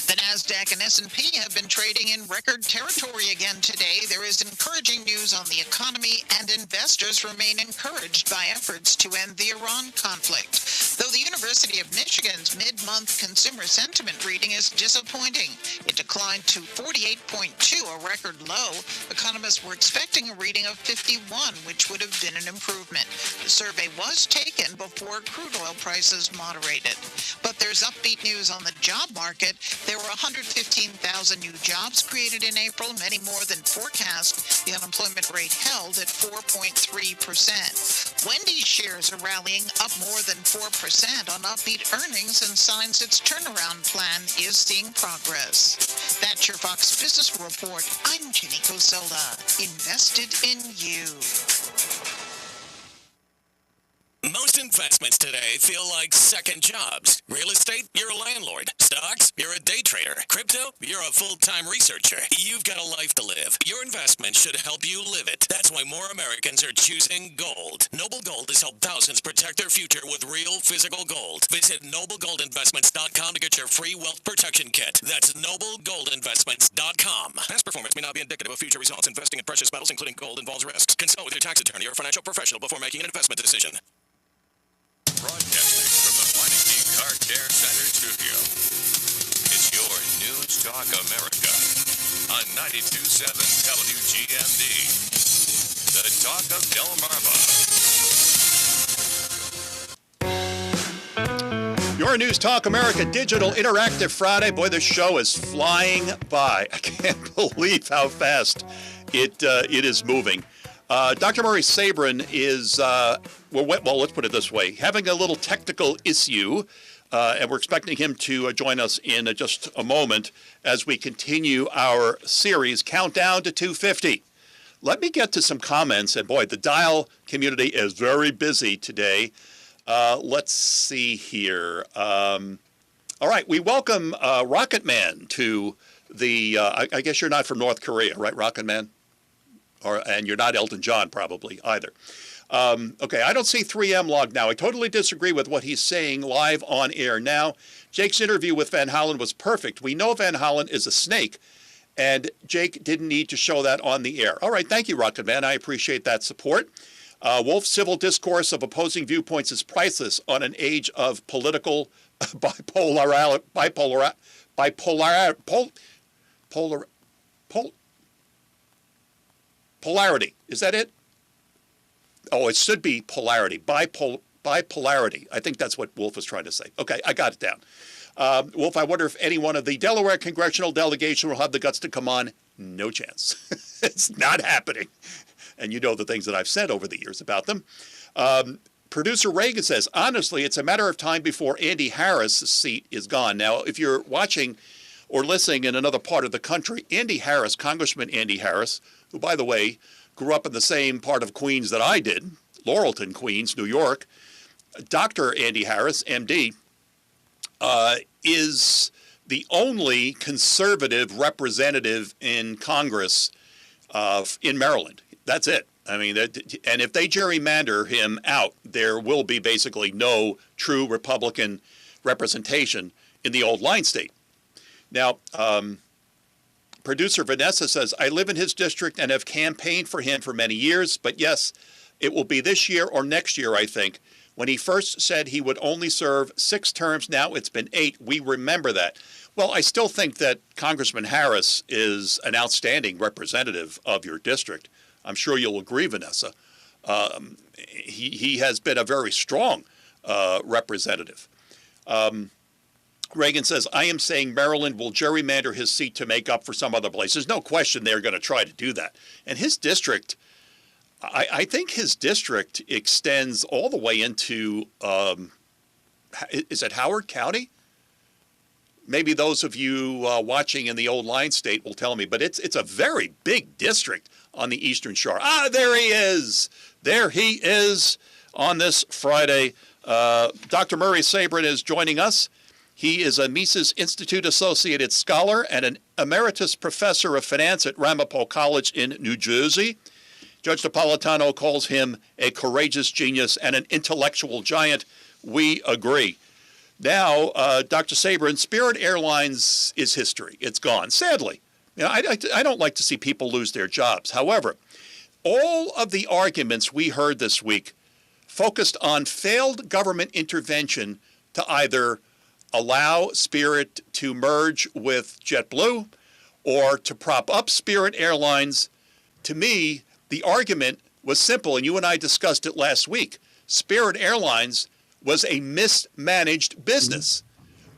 The NASDAQ and S&P have been trading in record territory again today. There is encouraging news on the economy, and investors remain encouraged by efforts to end the Iran conflict. Though the University of Michigan's mid-month consumer sentiment reading is disappointing. It declined to 48.2, a record low. Economists were expecting a reading of 51, which would have been an improvement. The survey was taken before crude oil prices moderated. But there's upbeat news on the job market. There were 115,000 new jobs created in April, many more than forecast. The unemployment rate held at 4.3%. Wendy's shares are rallying up more than 4% on upbeat earnings and signs its turnaround plan is seeing progress. That's your Fox Business Report. I'm Jenny Coselda. Invested in you. Most investments today feel like second jobs. Real estate, you're a landlord. Stocks, you're a day trader. Crypto, you're a full-time researcher. You've got a life to live. Your investment should help you live it. That's why more Americans are choosing gold. Noble Gold has helped thousands protect their future with real physical gold. Visit NobleGoldInvestments.com to get your free wealth protection kit. That's NobleGoldInvestments.com. Past performance may not be indicative of future results. Investing in precious metals, including gold, involves risks. Consult with your tax attorney or financial professional before making an investment decision. Broadcasting from the Meineke Car Care Center studio. It's your News Talk America on 92.7 WGMD. The Talk of Delmarva. Your News Talk America Digital Interactive Friday. Boy, this show is flying by. I can't believe how fast it is moving. Dr. Murray Sabrin is, well, let's put it this way, having a little technical issue, and we're expecting him to join us in just a moment as we continue our series, Countdown to 250. Let me get to some comments, and boy, the dial community is very busy today. Let's see here. All right, we welcome Rocket Man to the, I guess you're not from North Korea, right, Rocket Man? And you're not Elton John, probably, either. Okay, I don't see 3M log now. I totally disagree with what he's saying live on air now. Jake's interview with Van Hollen was perfect. We know Van Hollen is a snake, and Jake didn't need to show that on the air. All right, thank you, Rocket Man. I appreciate that support. Wolf's civil discourse of opposing viewpoints is priceless on an age of political polarity. Is that it? Oh, it should be polarity. Bipolarity. I think that's what Wolf was trying to say. Okay, I got it down. Wolf, I wonder if any one of the Delaware congressional delegation will have the guts to come on. No chance. It's not happening. And you know the things that I've said over the years about them. Producer Reagan says, honestly, it's a matter of time before Andy Harris' seat is gone. Now, if you're watching or listening in another part of the country, Andy Harris, Congressman Andy Harris, who, by the way, grew up in the same part of Queens that I did, Laurelton, Queens, New York. Dr. Andy Harris, MD, is the only conservative representative in Congress in Maryland. That's it. I mean, and if they gerrymander him out, there will be basically no true Republican representation in the old line state. Now, producer Vanessa says, I live in his district and have campaigned for him for many years, but yes, it will be this year or next year, I think. When he first said he would only serve 6 terms, now it's been 8. We remember that. Well, I still think that Congressman Harris is an outstanding representative of your district. I'm sure you'll agree, Vanessa. He has been a very strong representative. Reagan says, I am saying Maryland will gerrymander his seat to make up for some other place. There's no question they're going to try to do that. And his district, I think his district extends all the way into, is it Howard County? Maybe those of you watching in the old line state will tell me, but it's a very big district on the Eastern Shore. There he is. There he is on this Friday. Dr. Murray Sabrin is joining us. He is a Mises Institute Associated Scholar and an Emeritus Professor of Finance at Ramapo College in New Jersey. Judge Napolitano calls him a courageous genius and an intellectual giant. We agree. Now, Dr. Sabrin, Spirit Airlines is history. It's gone, sadly. You know, I don't like to see people lose their jobs. However, all of the arguments we heard this week focused on failed government intervention to either allow Spirit to merge with JetBlue or to prop up Spirit Airlines. To me, the argument was simple, and you and I discussed it last week. Spirit Airlines was a mismanaged business.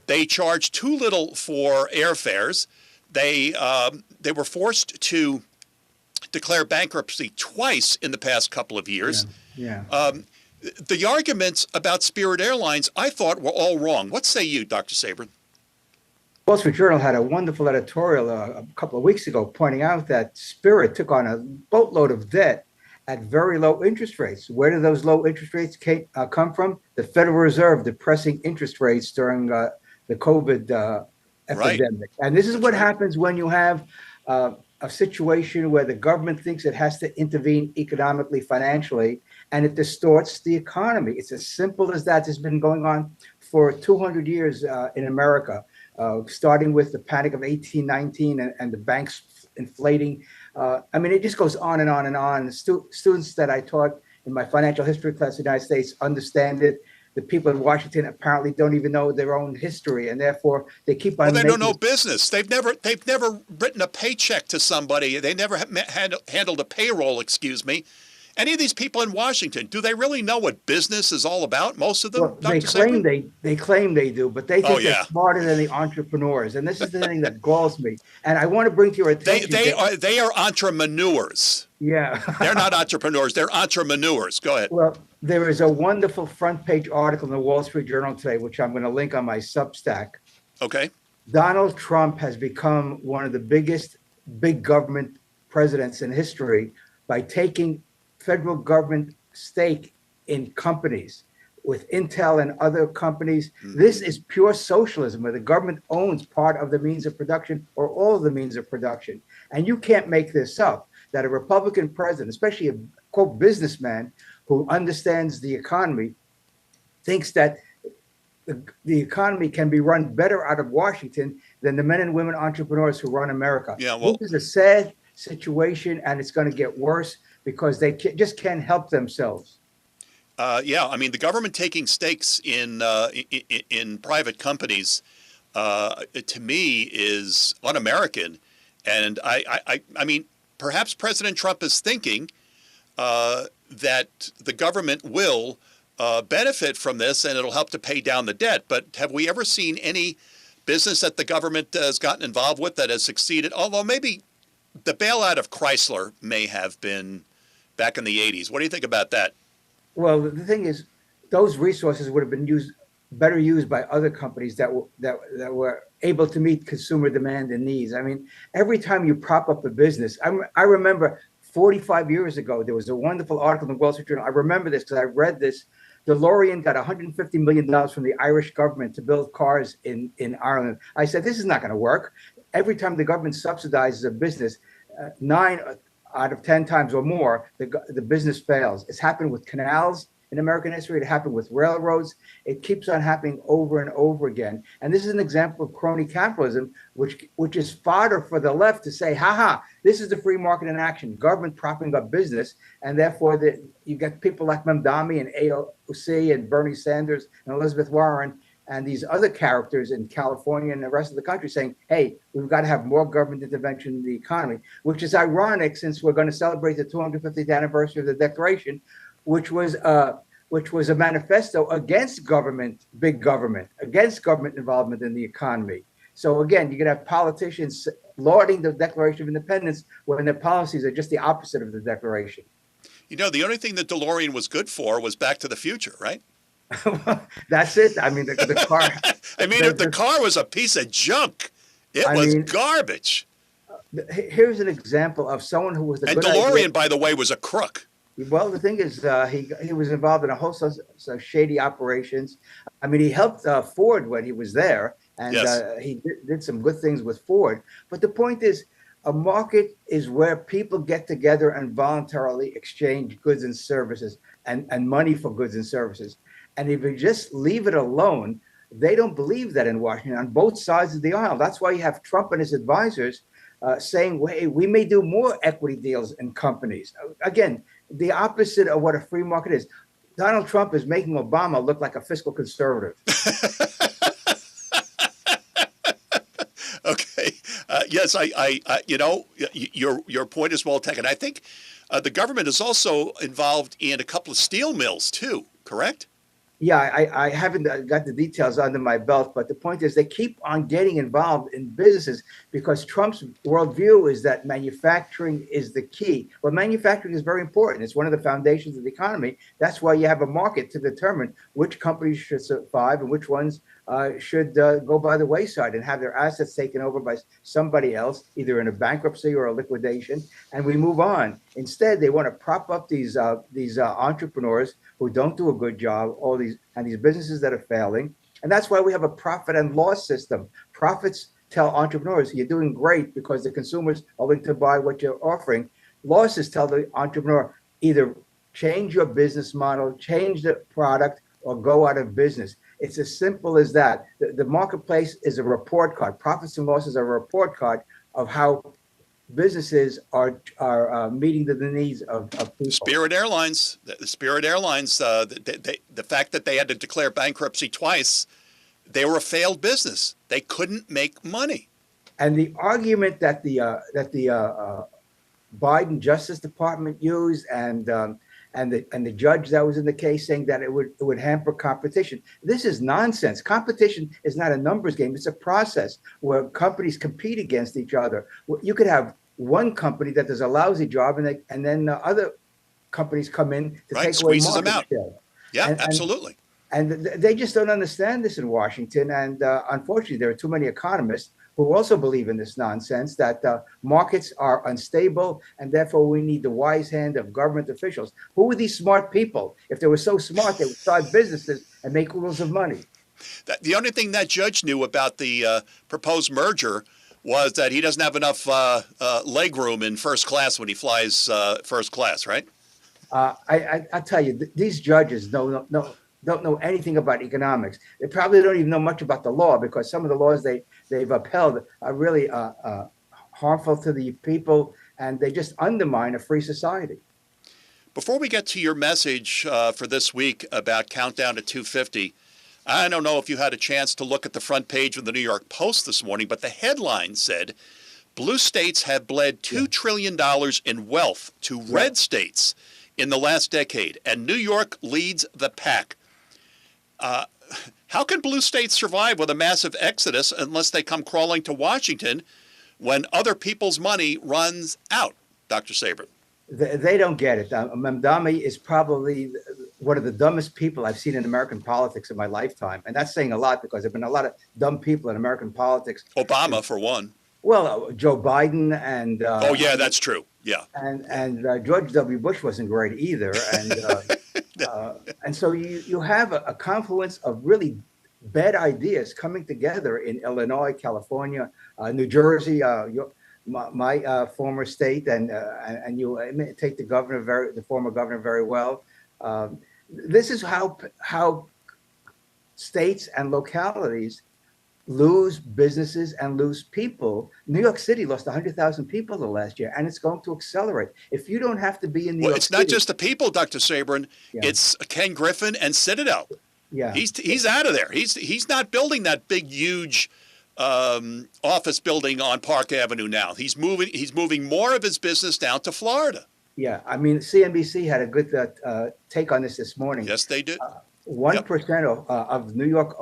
They charged too little for airfares. They were forced to declare bankruptcy twice in the past couple of years. Yeah. The arguments about Spirit Airlines, I thought, were all wrong. What say you, Dr. Sabrin? Wall Street Journal had a wonderful editorial a couple of weeks ago pointing out that Spirit took on a boatload of debt at very low interest rates. Where do those low interest rates come from? The Federal Reserve depressing interest rates during the COVID epidemic. And this is what happens when you have a situation where the government thinks it has to intervene economically, financially, and it distorts the economy. It's as simple as that. This has been going on for 200 years in America, starting with the Panic of 1819 and the banks inflating. I mean, it just goes on and on and on. Students that I taught in my financial history class in the United States understand it. The people in Washington apparently don't even know their own history, and therefore they keep on. Well, they don't know business. They've never written a paycheck to somebody. They never handled a payroll. Excuse me. Any of these people in Washington, do they really know what business is all about? Most of them, well, they claim they do, but they think they're smarter than the entrepreneurs, and this is the thing that galls me. And I want to bring to your attention they are entrepreneurs. Yeah, they're not entrepreneurs; they're entrepreneurs. Go ahead. Well, there is a wonderful front page article in the Wall Street Journal today, which I'm going to link on my Substack. Okay. Donald Trump has become one of the biggest big government presidents in history by taking federal government stake in companies with Intel and other companies. Mm-hmm. This is pure socialism, where the government owns part of the means of production or all of the means of production. And you can't make this up, that a Republican president, especially a quote businessman who understands the economy, thinks that the economy can be run better out of Washington than the men and women entrepreneurs who run America. Yeah, well, this is a sad situation, and it's going to get worse because they just can't help themselves. Yeah, I mean, the government taking stakes in private companies, to me, is un-American. And I mean, perhaps President Trump is thinking that the government will benefit from this and it'll help to pay down the debt. But have we ever seen any business that the government has gotten involved with that has succeeded? Although maybe the bailout of Chrysler may have been back in the 80s. What do you think about that? Well, the thing is, those resources would have been better used by other companies that were able to meet consumer demand and needs. I mean, every time you prop up a business, I remember 45 years ago, there was a wonderful article in the Wall Street Journal. I remember this because I read this. DeLorean got $150 million from the Irish government to build cars in Ireland. I said, this is not going to work. Every time the government subsidizes a business, 9 out of 10 times or more, the business fails. It's happened with canals in American history. It happened with railroads. It keeps on happening over and over again. And this is an example of crony capitalism, which is fodder for the left to say, this is the free market in action, government propping up business. And therefore, you get people like Mamdani and AOC and Bernie Sanders and Elizabeth Warren and these other characters in California and the rest of the country saying, hey, we've got to have more government intervention in the economy, which is ironic since we're going to celebrate the 250th anniversary of the Declaration, which was a manifesto against government, big government, against government involvement in the economy. So again, you're going to have politicians lauding the Declaration of Independence when their policies are just the opposite of the Declaration. You know, the only thing the DeLorean was good for was Back to the Future, right? That's it. I mean, the car. I mean, the car was a piece of junk. It was garbage. Here's an example of someone who was the And DeLorean, by the way, was a crook. Well, the thing is, he was involved in a whole host of shady operations. I mean, he helped Ford when he was there, and he did some good things with Ford. But the point is, a market is where people get together and voluntarily exchange goods and services and money for goods and services. And if you just leave it alone, they don't believe that in Washington on both sides of the aisle. That's why you have Trump and his advisors saying, hey, we may do more equity deals in companies. Again, the opposite of what a free market is. Donald Trump is making Obama look like a fiscal conservative. Okay. Yes, I you know, your point is well taken. I think the government is also involved in a couple of steel mills too, correct? Yeah, I haven't got the details under my belt, but the point is they keep on getting involved in businesses because Trump's worldview is that manufacturing is the key. Well, manufacturing is very important. It's one of the foundations of the economy. That's why you have a market to determine which companies should survive and which ones should go by the wayside and have their assets taken over by somebody else, either in a bankruptcy or a liquidation, and we move on. Instead, they want to prop up these entrepreneurs who don't do a good job, all these businesses that are failing, and that's why we have a profit and loss system. Profits tell entrepreneurs you're doing great because the consumers are willing to buy what you're offering. Losses tell the entrepreneur either change your business model, change the product, or go out of business. It's as simple as that. The marketplace is a report card. Profits and losses are a report card of how businesses are meeting the needs of people. Spirit Airlines, the fact that they had to declare bankruptcy twice, they were a failed business. They couldn't make money. And the argument that the Biden Justice Department used and the judge that was in the case saying that it would hamper competition. This is nonsense. Competition is not a numbers game. It's a process where companies compete against each other. You could have one company that does a lousy job and then other companies come in to take away squeezes them out. Share. Yeah, absolutely. And they just don't understand this in Washington. And unfortunately, there are too many economists who also believe in this nonsense that markets are unstable and therefore we need the wise hand of government officials. Who are these smart people? If they were so smart, they would start businesses and make oodles of money. The only thing that judge knew about the proposed merger was that he doesn't have enough leg room in first class when he flies first class, right? I tell you, these judges don't know anything about economics. They probably don't even know much about the law because some of the laws they've upheld are really harmful to the people, and they just undermine a free society. Before we get to your message for this week about Countdown to 250, I don't know if you had a chance to look at the front page of the New York Post this morning, but the headline said, blue states have bled $2 trillion in wealth to red states in the last decade, and New York leads the pack. How can blue states survive with a massive exodus unless they come crawling to Washington when other people's money runs out, Dr. Sabrin? They don't get it. Mamdani is probably one of the dumbest people I've seen in American politics in my lifetime. And that's saying a lot because there have been a lot of dumb people in American politics. Obama, for one. Well, Joe Biden and... oh, yeah, that's true. Yeah. And George W. Bush wasn't great either. And so you have a confluence of really bad ideas coming together in Illinois, California, New Jersey, my former state, and you take the former governor very well. This is how states and localities lose businesses and lose people. New York City lost 100,000 people the last year, and it's going to accelerate. If you don't have to be in New York City... Well, it's not just the people, Dr. Sabrin. Yeah. It's Ken Griffin and Citadel. Yeah. He's out of there. He's not building that big, huge office building on Park Avenue now. He's moving more of his business down to Florida. Yeah, I mean, CNBC had a good take on this morning. Yes, they did. 1% of New York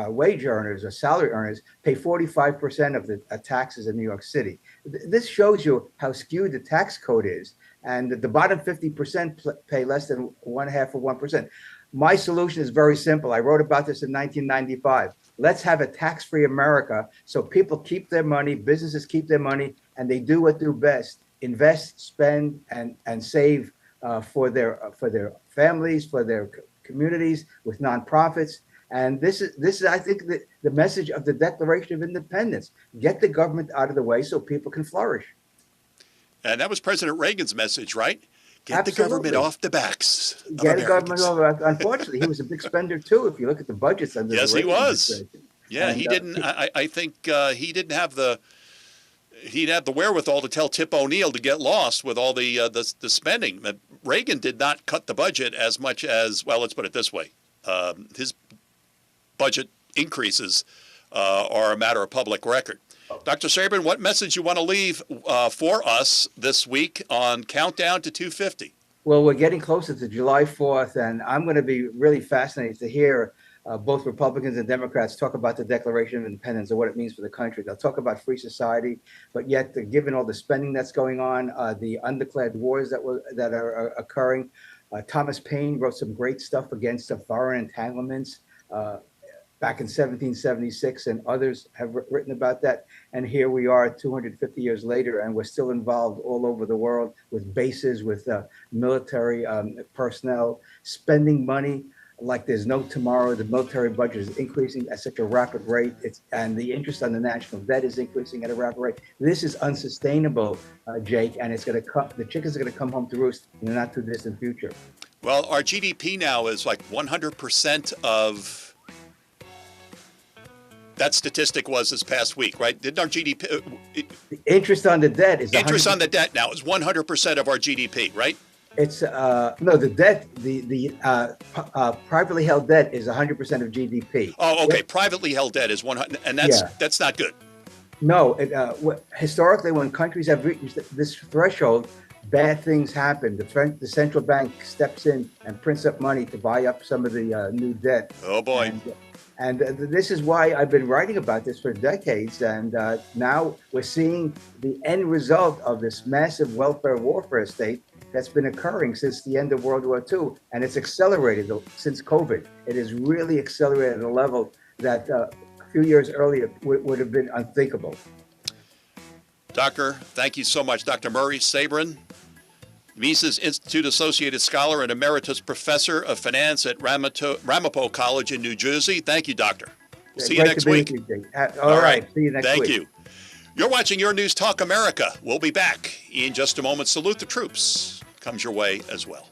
wage earners or salary earners pay 45% of the taxes in New York City. This shows you how skewed the tax code is. And the bottom 50% pay less than 1/2 of 1%. My solution is very simple. I wrote about this in 1995. Let's have a tax-free America so people keep their money, businesses keep their money, and they do what do best: invest, spend, and save for their families, for their communities, with nonprofits. And this is I think the message of the Declaration of Independence: get the government out of the way so people can flourish. And that was President Reagan's message, right? Get Absolutely. the government off the backs of Get the government Americans. over. Unfortunately, he was a big spender too. If you look at the budgets under Yes, the he Reagan was. administration. Yeah, And, he didn't. I think he didn't have the. He'd have the wherewithal to tell Tip O'Neill to get lost with all the spending. Reagan did not cut the budget as much as, well, let's put it this way. His budget increases are a matter of public record. Dr. Sabrin, what message you want to leave for us this week on Countdown to 250? Well, we're getting closer to July 4th, and I'm going to be really fascinated to hear both Republicans and Democrats talk about the Declaration of Independence and what it means for the country. They'll talk about free society, but yet, given all the spending that's going on, the undeclared wars that are occurring, Thomas Paine wrote some great stuff against the foreign entanglements back in 1776, and others have written about that. And here we are 250 years later, and we're still involved all over the world with bases, with military personnel, spending money like there's no tomorrow. The military budget is increasing at such a rapid rate, and the interest on the national debt is increasing at a rapid rate. This is unsustainable, Jake, and it's going to come. The chickens are going to come home to roost in the not too distant future. Well, our GDP now is like 100% of. That statistic was this past week, right? Didn't our GDP? The interest on the debt is interest on the debt now is 100% of our GDP, right? It's no, the debt, the privately held debt is 100% of GDP. Oh, okay. Privately held debt is 100, and that's not good. No, historically, when countries have reached this threshold, bad things happen. The central bank steps in and prints up money to buy up some of the new debt. Oh boy. And this is why I've been writing about this for decades. And now we're seeing the end result of this massive welfare warfare state that's been occurring since the end of World War II. And it's accelerated since COVID. It has really accelerated at a level that a few years earlier would have been unthinkable. Doctor, thank you so much. Dr. Murray Sabrin, Mises Institute Associated Scholar and Emeritus Professor of Finance at Ramapo College in New Jersey. Thank you, Doctor. See you next week. All right. See you next week. Thank you. You're watching Your News Talk America. We'll be back in just a moment. Salute the troops comes your way as well.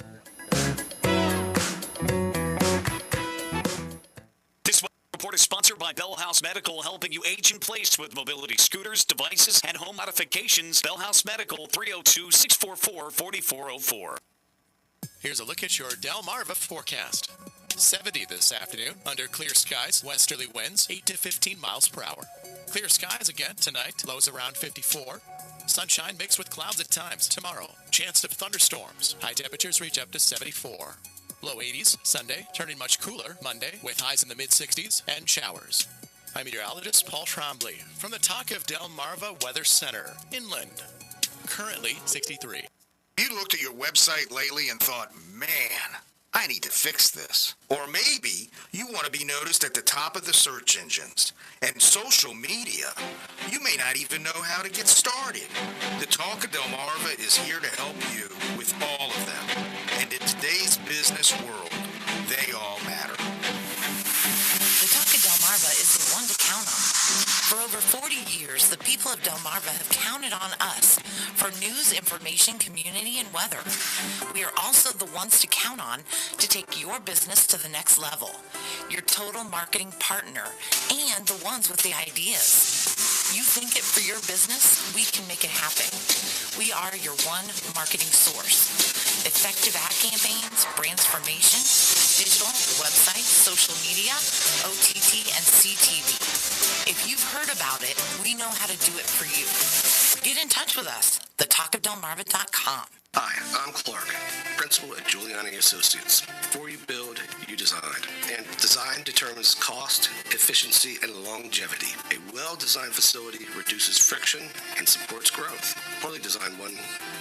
Report is sponsored by Bell House Medical, helping you age in place with mobility scooters, devices, and home modifications. Bell House Medical, 302-644-4404. Here's a look at your Delmarva forecast. 70 this afternoon, under clear skies, westerly winds, 8 to 15 miles per hour. Clear skies again tonight, lows around 54. Sunshine mixed with clouds at times tomorrow. Chance of thunderstorms. High temperatures reach up to 74. Low 80s Sunday, turning much cooler Monday with highs in the mid-60s and showers. I'm meteorologist Paul Trombley from the Talk of Delmarva Weather Center, inland. Currently 63. You looked at your website lately and thought, man, I need to fix this. Or maybe you want to be noticed at the top of the search engines and social media. You may not even know how to get started. The Talk of Delmarva is here to help you with all of them. And in today's business world, they all matter. The Talk of Delmarva is the one to count on. For over 40 years, the people of Delmarva have counted on us for news, information, community, and weather. We are also the ones to count on to take your business to the next level. Your total marketing partner and the ones with the ideas. You think it for your business, we can make it happen. We are your one marketing source. Effective ad campaigns, brand formation, digital, website, social media, OTT, and CTV. If you've heard about it, we know how to do it for you. Get in touch with us, thetalkofdelmarva.com. Hi, I'm Clark, principal at Giuliani Associates. Before you build, you design. And design determines cost, efficiency, and longevity. A well-designed facility reduces friction and supports growth. Poorly designed one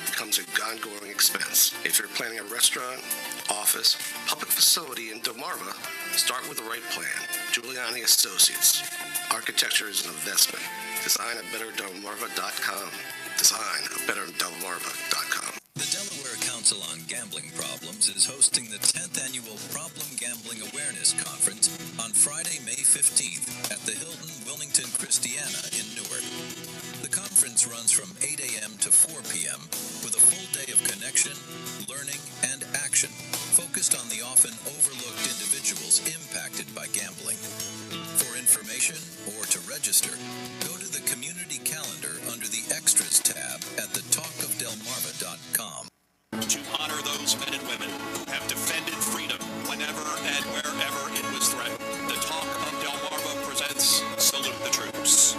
becomes an ongoing expense. If you're planning a restaurant, office, public facility in Delmarva, start with the right plan. Giuliani Associates. Architecture is an investment. Design at betterdelmarva.com. Design at betterdelmarva.com. The Delaware Council on Gambling Problems is hosting the 10th Annual Problem Gambling Awareness Conference on Friday, May 15th at the Hilton Wilmington Christiana in Newark. The conference runs from 8 a.m. to 4 p.m. with a full day of connection, learning, and action focused on the often overlooked individuals impacted by gambling. For information or to register, go to the community calendar under the Extras tab at thetalkofdelmarva.com. To honor those men and women who have defended freedom whenever and wherever it was threatened, the Talk of Delmarva presents Salute the Troops.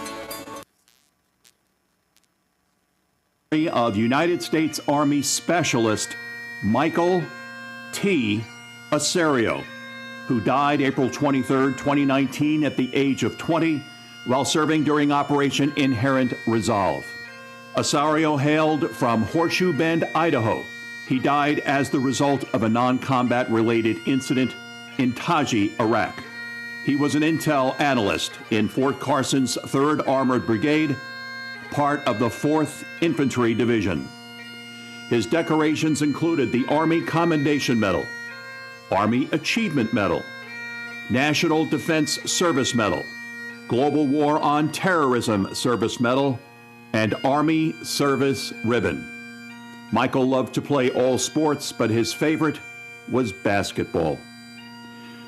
Of United States Army Specialist Michael T. Aserio, who died April 23, 2019 at the age of 20 while serving during Operation Inherent Resolve. Aserio hailed from Horseshoe Bend, Idaho. He died as the result of a non-combat related incident in Taji, Iraq. He was an intel analyst in Fort Carson's 3rd Armored Brigade, part of the 4th Infantry Division. His decorations included the Army Commendation Medal, Army Achievement Medal, National Defense Service Medal, Global War on Terrorism Service Medal, and Army Service Ribbon. Michael loved to play all sports, but his favorite was basketball.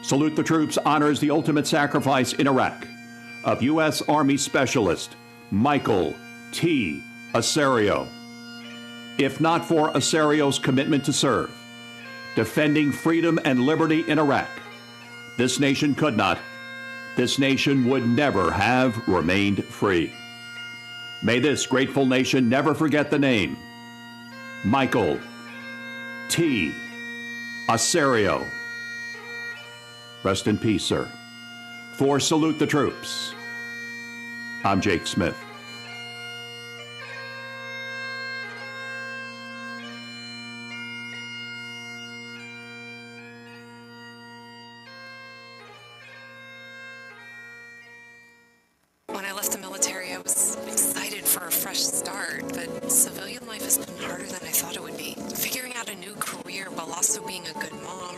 Salute the Troops honors the ultimate sacrifice in Iraq of U.S. Army Specialist Michael T. Aserio. If not for Aserio's commitment to serve, defending freedom and liberty in Iraq, this nation could not, this nation would never have remained free. May this grateful nation never forget the name Michael T. Aserio. Rest in peace, sir. For Salute the Troops, I'm Jake Smith. When I left the military, I was excited for a fresh start, but civilian life has been harder than I thought it would be. Figuring out a new career while also being a good mom,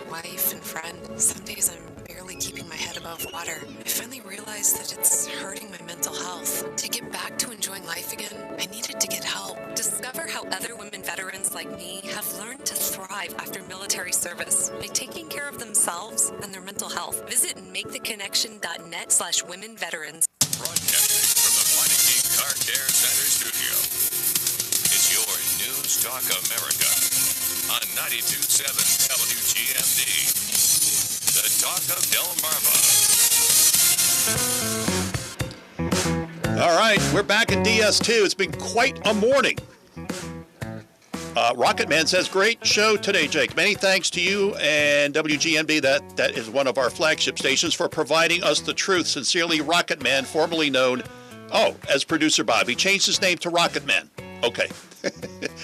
wife, and friend. Some days I'm barely keeping my head above water. I finally realized that it's hurting my mental health. To get back to enjoying life again, I needed to get help. Discover how other women veterans like me have learned to thrive after military service by taking care of themselves and their mental health. Visit maketheconnection.net/womenveterans. Broadcasting from the Meineke Car Care Center studio. It's your News Talk America on 92.7 WGMD. The Talk of Delmarva. All right, we're back in DS2. It's been quite a morning. Rocket Man says, great show today, Jake. Many thanks to you and WGMD, that is one of our flagship stations, for providing us the truth. Sincerely, Rocket Man, formerly known, as Producer Bob. He changed his name to Rocket Man. Okay.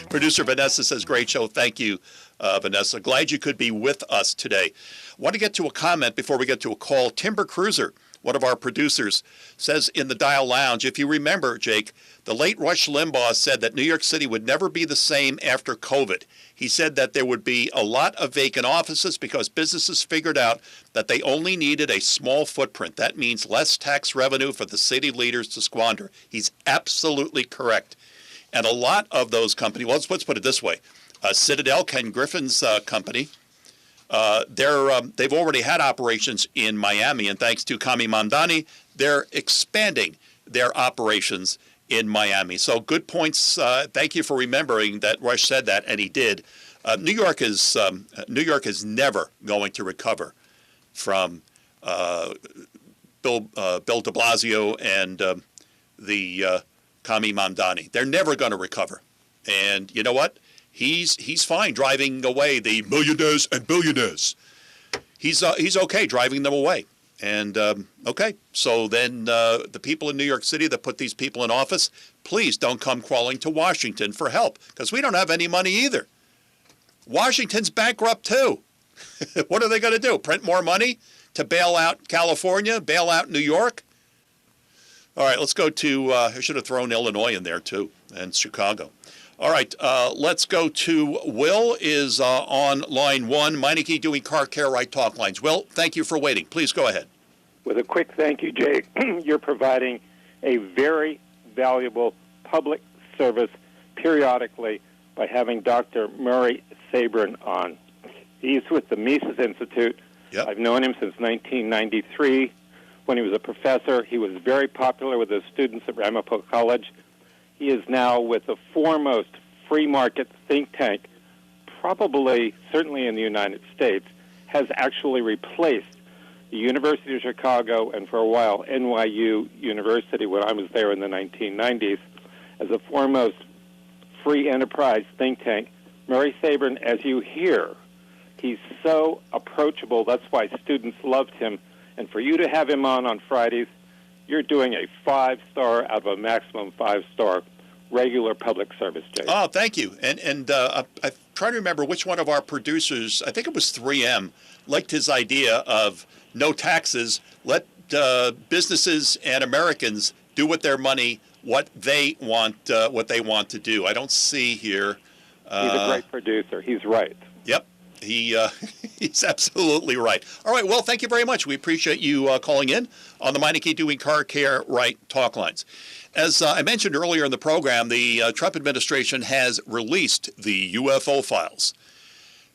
Producer Vanessa says, great show. Thank you, Vanessa. Glad you could be with us today. Want to get to a comment before we get to a call. Timber Cruiser, one of our producers, says in the Dial Lounge, if you remember, Jake, the late Rush Limbaugh said that New York City would never be the same after COVID. He said that there would be a lot of vacant offices because businesses figured out that they only needed a small footprint. That means less tax revenue for the city leaders to squander. He's absolutely correct. And a lot of those companies, well, let's put it this way. Citadel, Ken Griffin's company, they've already had operations in Miami, and thanks to Kami Mamdani, they're expanding their operations in Miami. So good points. Thank you for remembering that Rush said that, and he did. New York is never going to recover from Bill de Blasio and the Kami Mamdani. They're never going to recover. And you know what? He's fine driving away the millionaires and billionaires. He's okay driving them away. And okay, so then the people in New York City that put these people in office, please don't come crawling to Washington for help, because we don't have any money either. Washington's bankrupt too. What are they going to do? Print more money to bail out California, bail out New York? All right, let's go to, I should have thrown Illinois in there too, and Chicago. All right, let's go to Will is on line 1. Meineke doing Car Care Right Talk lines. Will, thank you for waiting. Please go ahead. With a quick thank you, Jay. You're providing a very valuable public service periodically by having Dr. Murray Sabrin on. He's with the Mises Institute. Yep. I've known him since 1993 when he was a professor. He was very popular with his students at Ramapo College. He is now with the foremost free market think tank, probably, certainly in the United States, has actually replaced the University of Chicago and for a while NYU University when I was there in the 1990s as the foremost free enterprise think tank. Murray Sabrin, as you hear, he's so approachable. That's why students loved him. And for you to have him on Fridays, you're doing a 5-star out of a maximum 5-star regular public service, Jay. Oh, thank you. And I'm trying to remember which one of our producers, I think it was 3M, liked his idea of no taxes, let businesses and Americans do with their money what they want to do. I don't see here. He's a great producer. He's right. Yep. He's absolutely right. All right. Well, thank you very much. We appreciate you calling in on the Meineke Doing Car Care Right Talk lines. As I mentioned earlier in the program, the Trump administration has released the UFO files.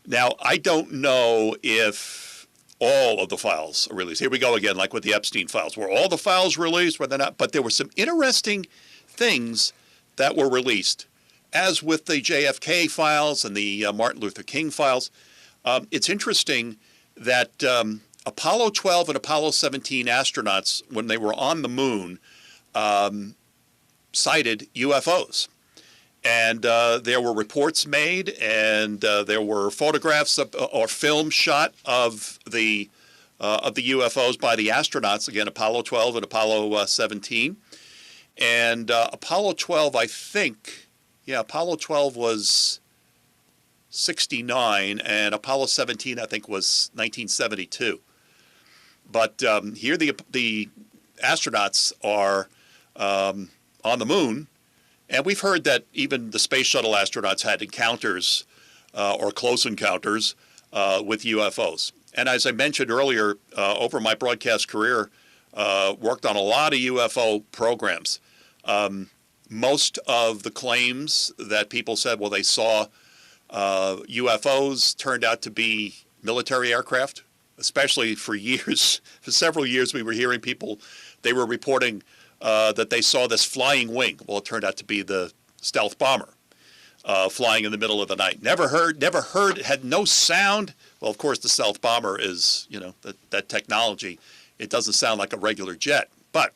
Now, I don't know if all of the files are released. Here we go again, like with the Epstein files. Were all the files released? Were they not? But there were some interesting things that were released, as with the JFK files and the Martin Luther King files. It's interesting that Apollo 12 and Apollo 17 astronauts, when they were on the moon, cited UFOs. And there were reports made, and there were photographs or film shot of the UFOs by the astronauts, again, Apollo 12 and Apollo 17. And Apollo 12, I think, Apollo 12 was 69, and Apollo 17, I think, was 1972. But here the astronauts are on the moon, and we've heard that even the space shuttle astronauts had encounters or close encounters with UFOs. And as I mentioned earlier, over my broadcast career, worked on a lot of UFO programs. Most of the claims that people said, well, they saw UFOs turned out to be military aircraft, especially for years. For several years, we were hearing people, they were reporting that they saw this flying wing. Well, it turned out to be the stealth bomber flying in the middle of the night. Never heard, had no sound. Well, of course, the stealth bomber is, that technology. It doesn't sound like a regular jet. But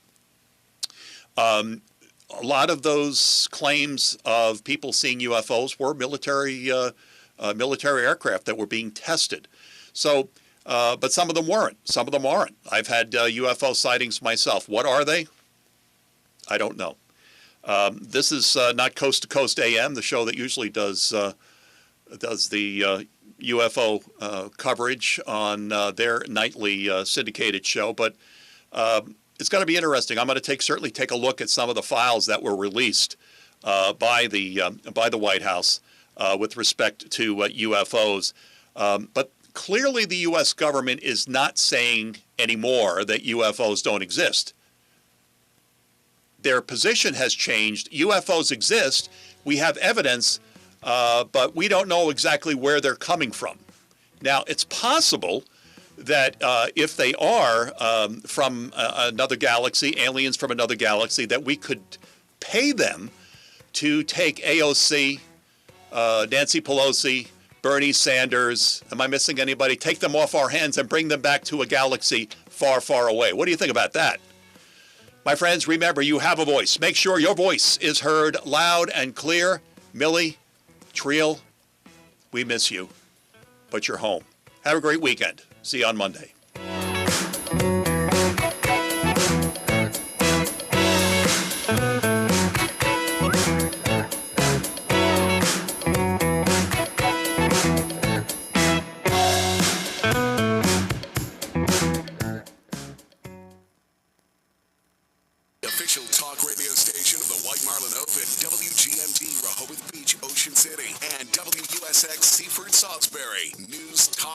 a lot of those claims of people seeing UFOs were military aircraft that were being tested. So, but some of them weren't. Some of them aren't. I've had UFO sightings myself. What are they? I don't know. This is not Coast to Coast AM, the show that usually does the UFO coverage on their nightly syndicated show, but it's going to be interesting. I'm going to certainly take a look at some of the files that were released by the White House with respect to UFOs. But clearly, the U.S. government is not saying anymore that UFOs don't exist. Their position has changed. UFOs exist. We have evidence, but we don't know exactly where they're coming from. Now, it's possible that if they are from another galaxy, aliens from another galaxy, that we could pay them to take AOC, Nancy Pelosi, Bernie Sanders, am I missing anybody? Take them off our hands and bring them back to a galaxy far, far away. What do you think about that? My friends, remember, you have a voice. Make sure your voice is heard loud and clear. Millie, Triel, we miss you, but you're home. Have a great weekend. See you on Monday. Official talk radio station of the White Marlin Open, WGMD Rehoboth Beach, Ocean City, and WUSX Seaford Salisbury. News Talk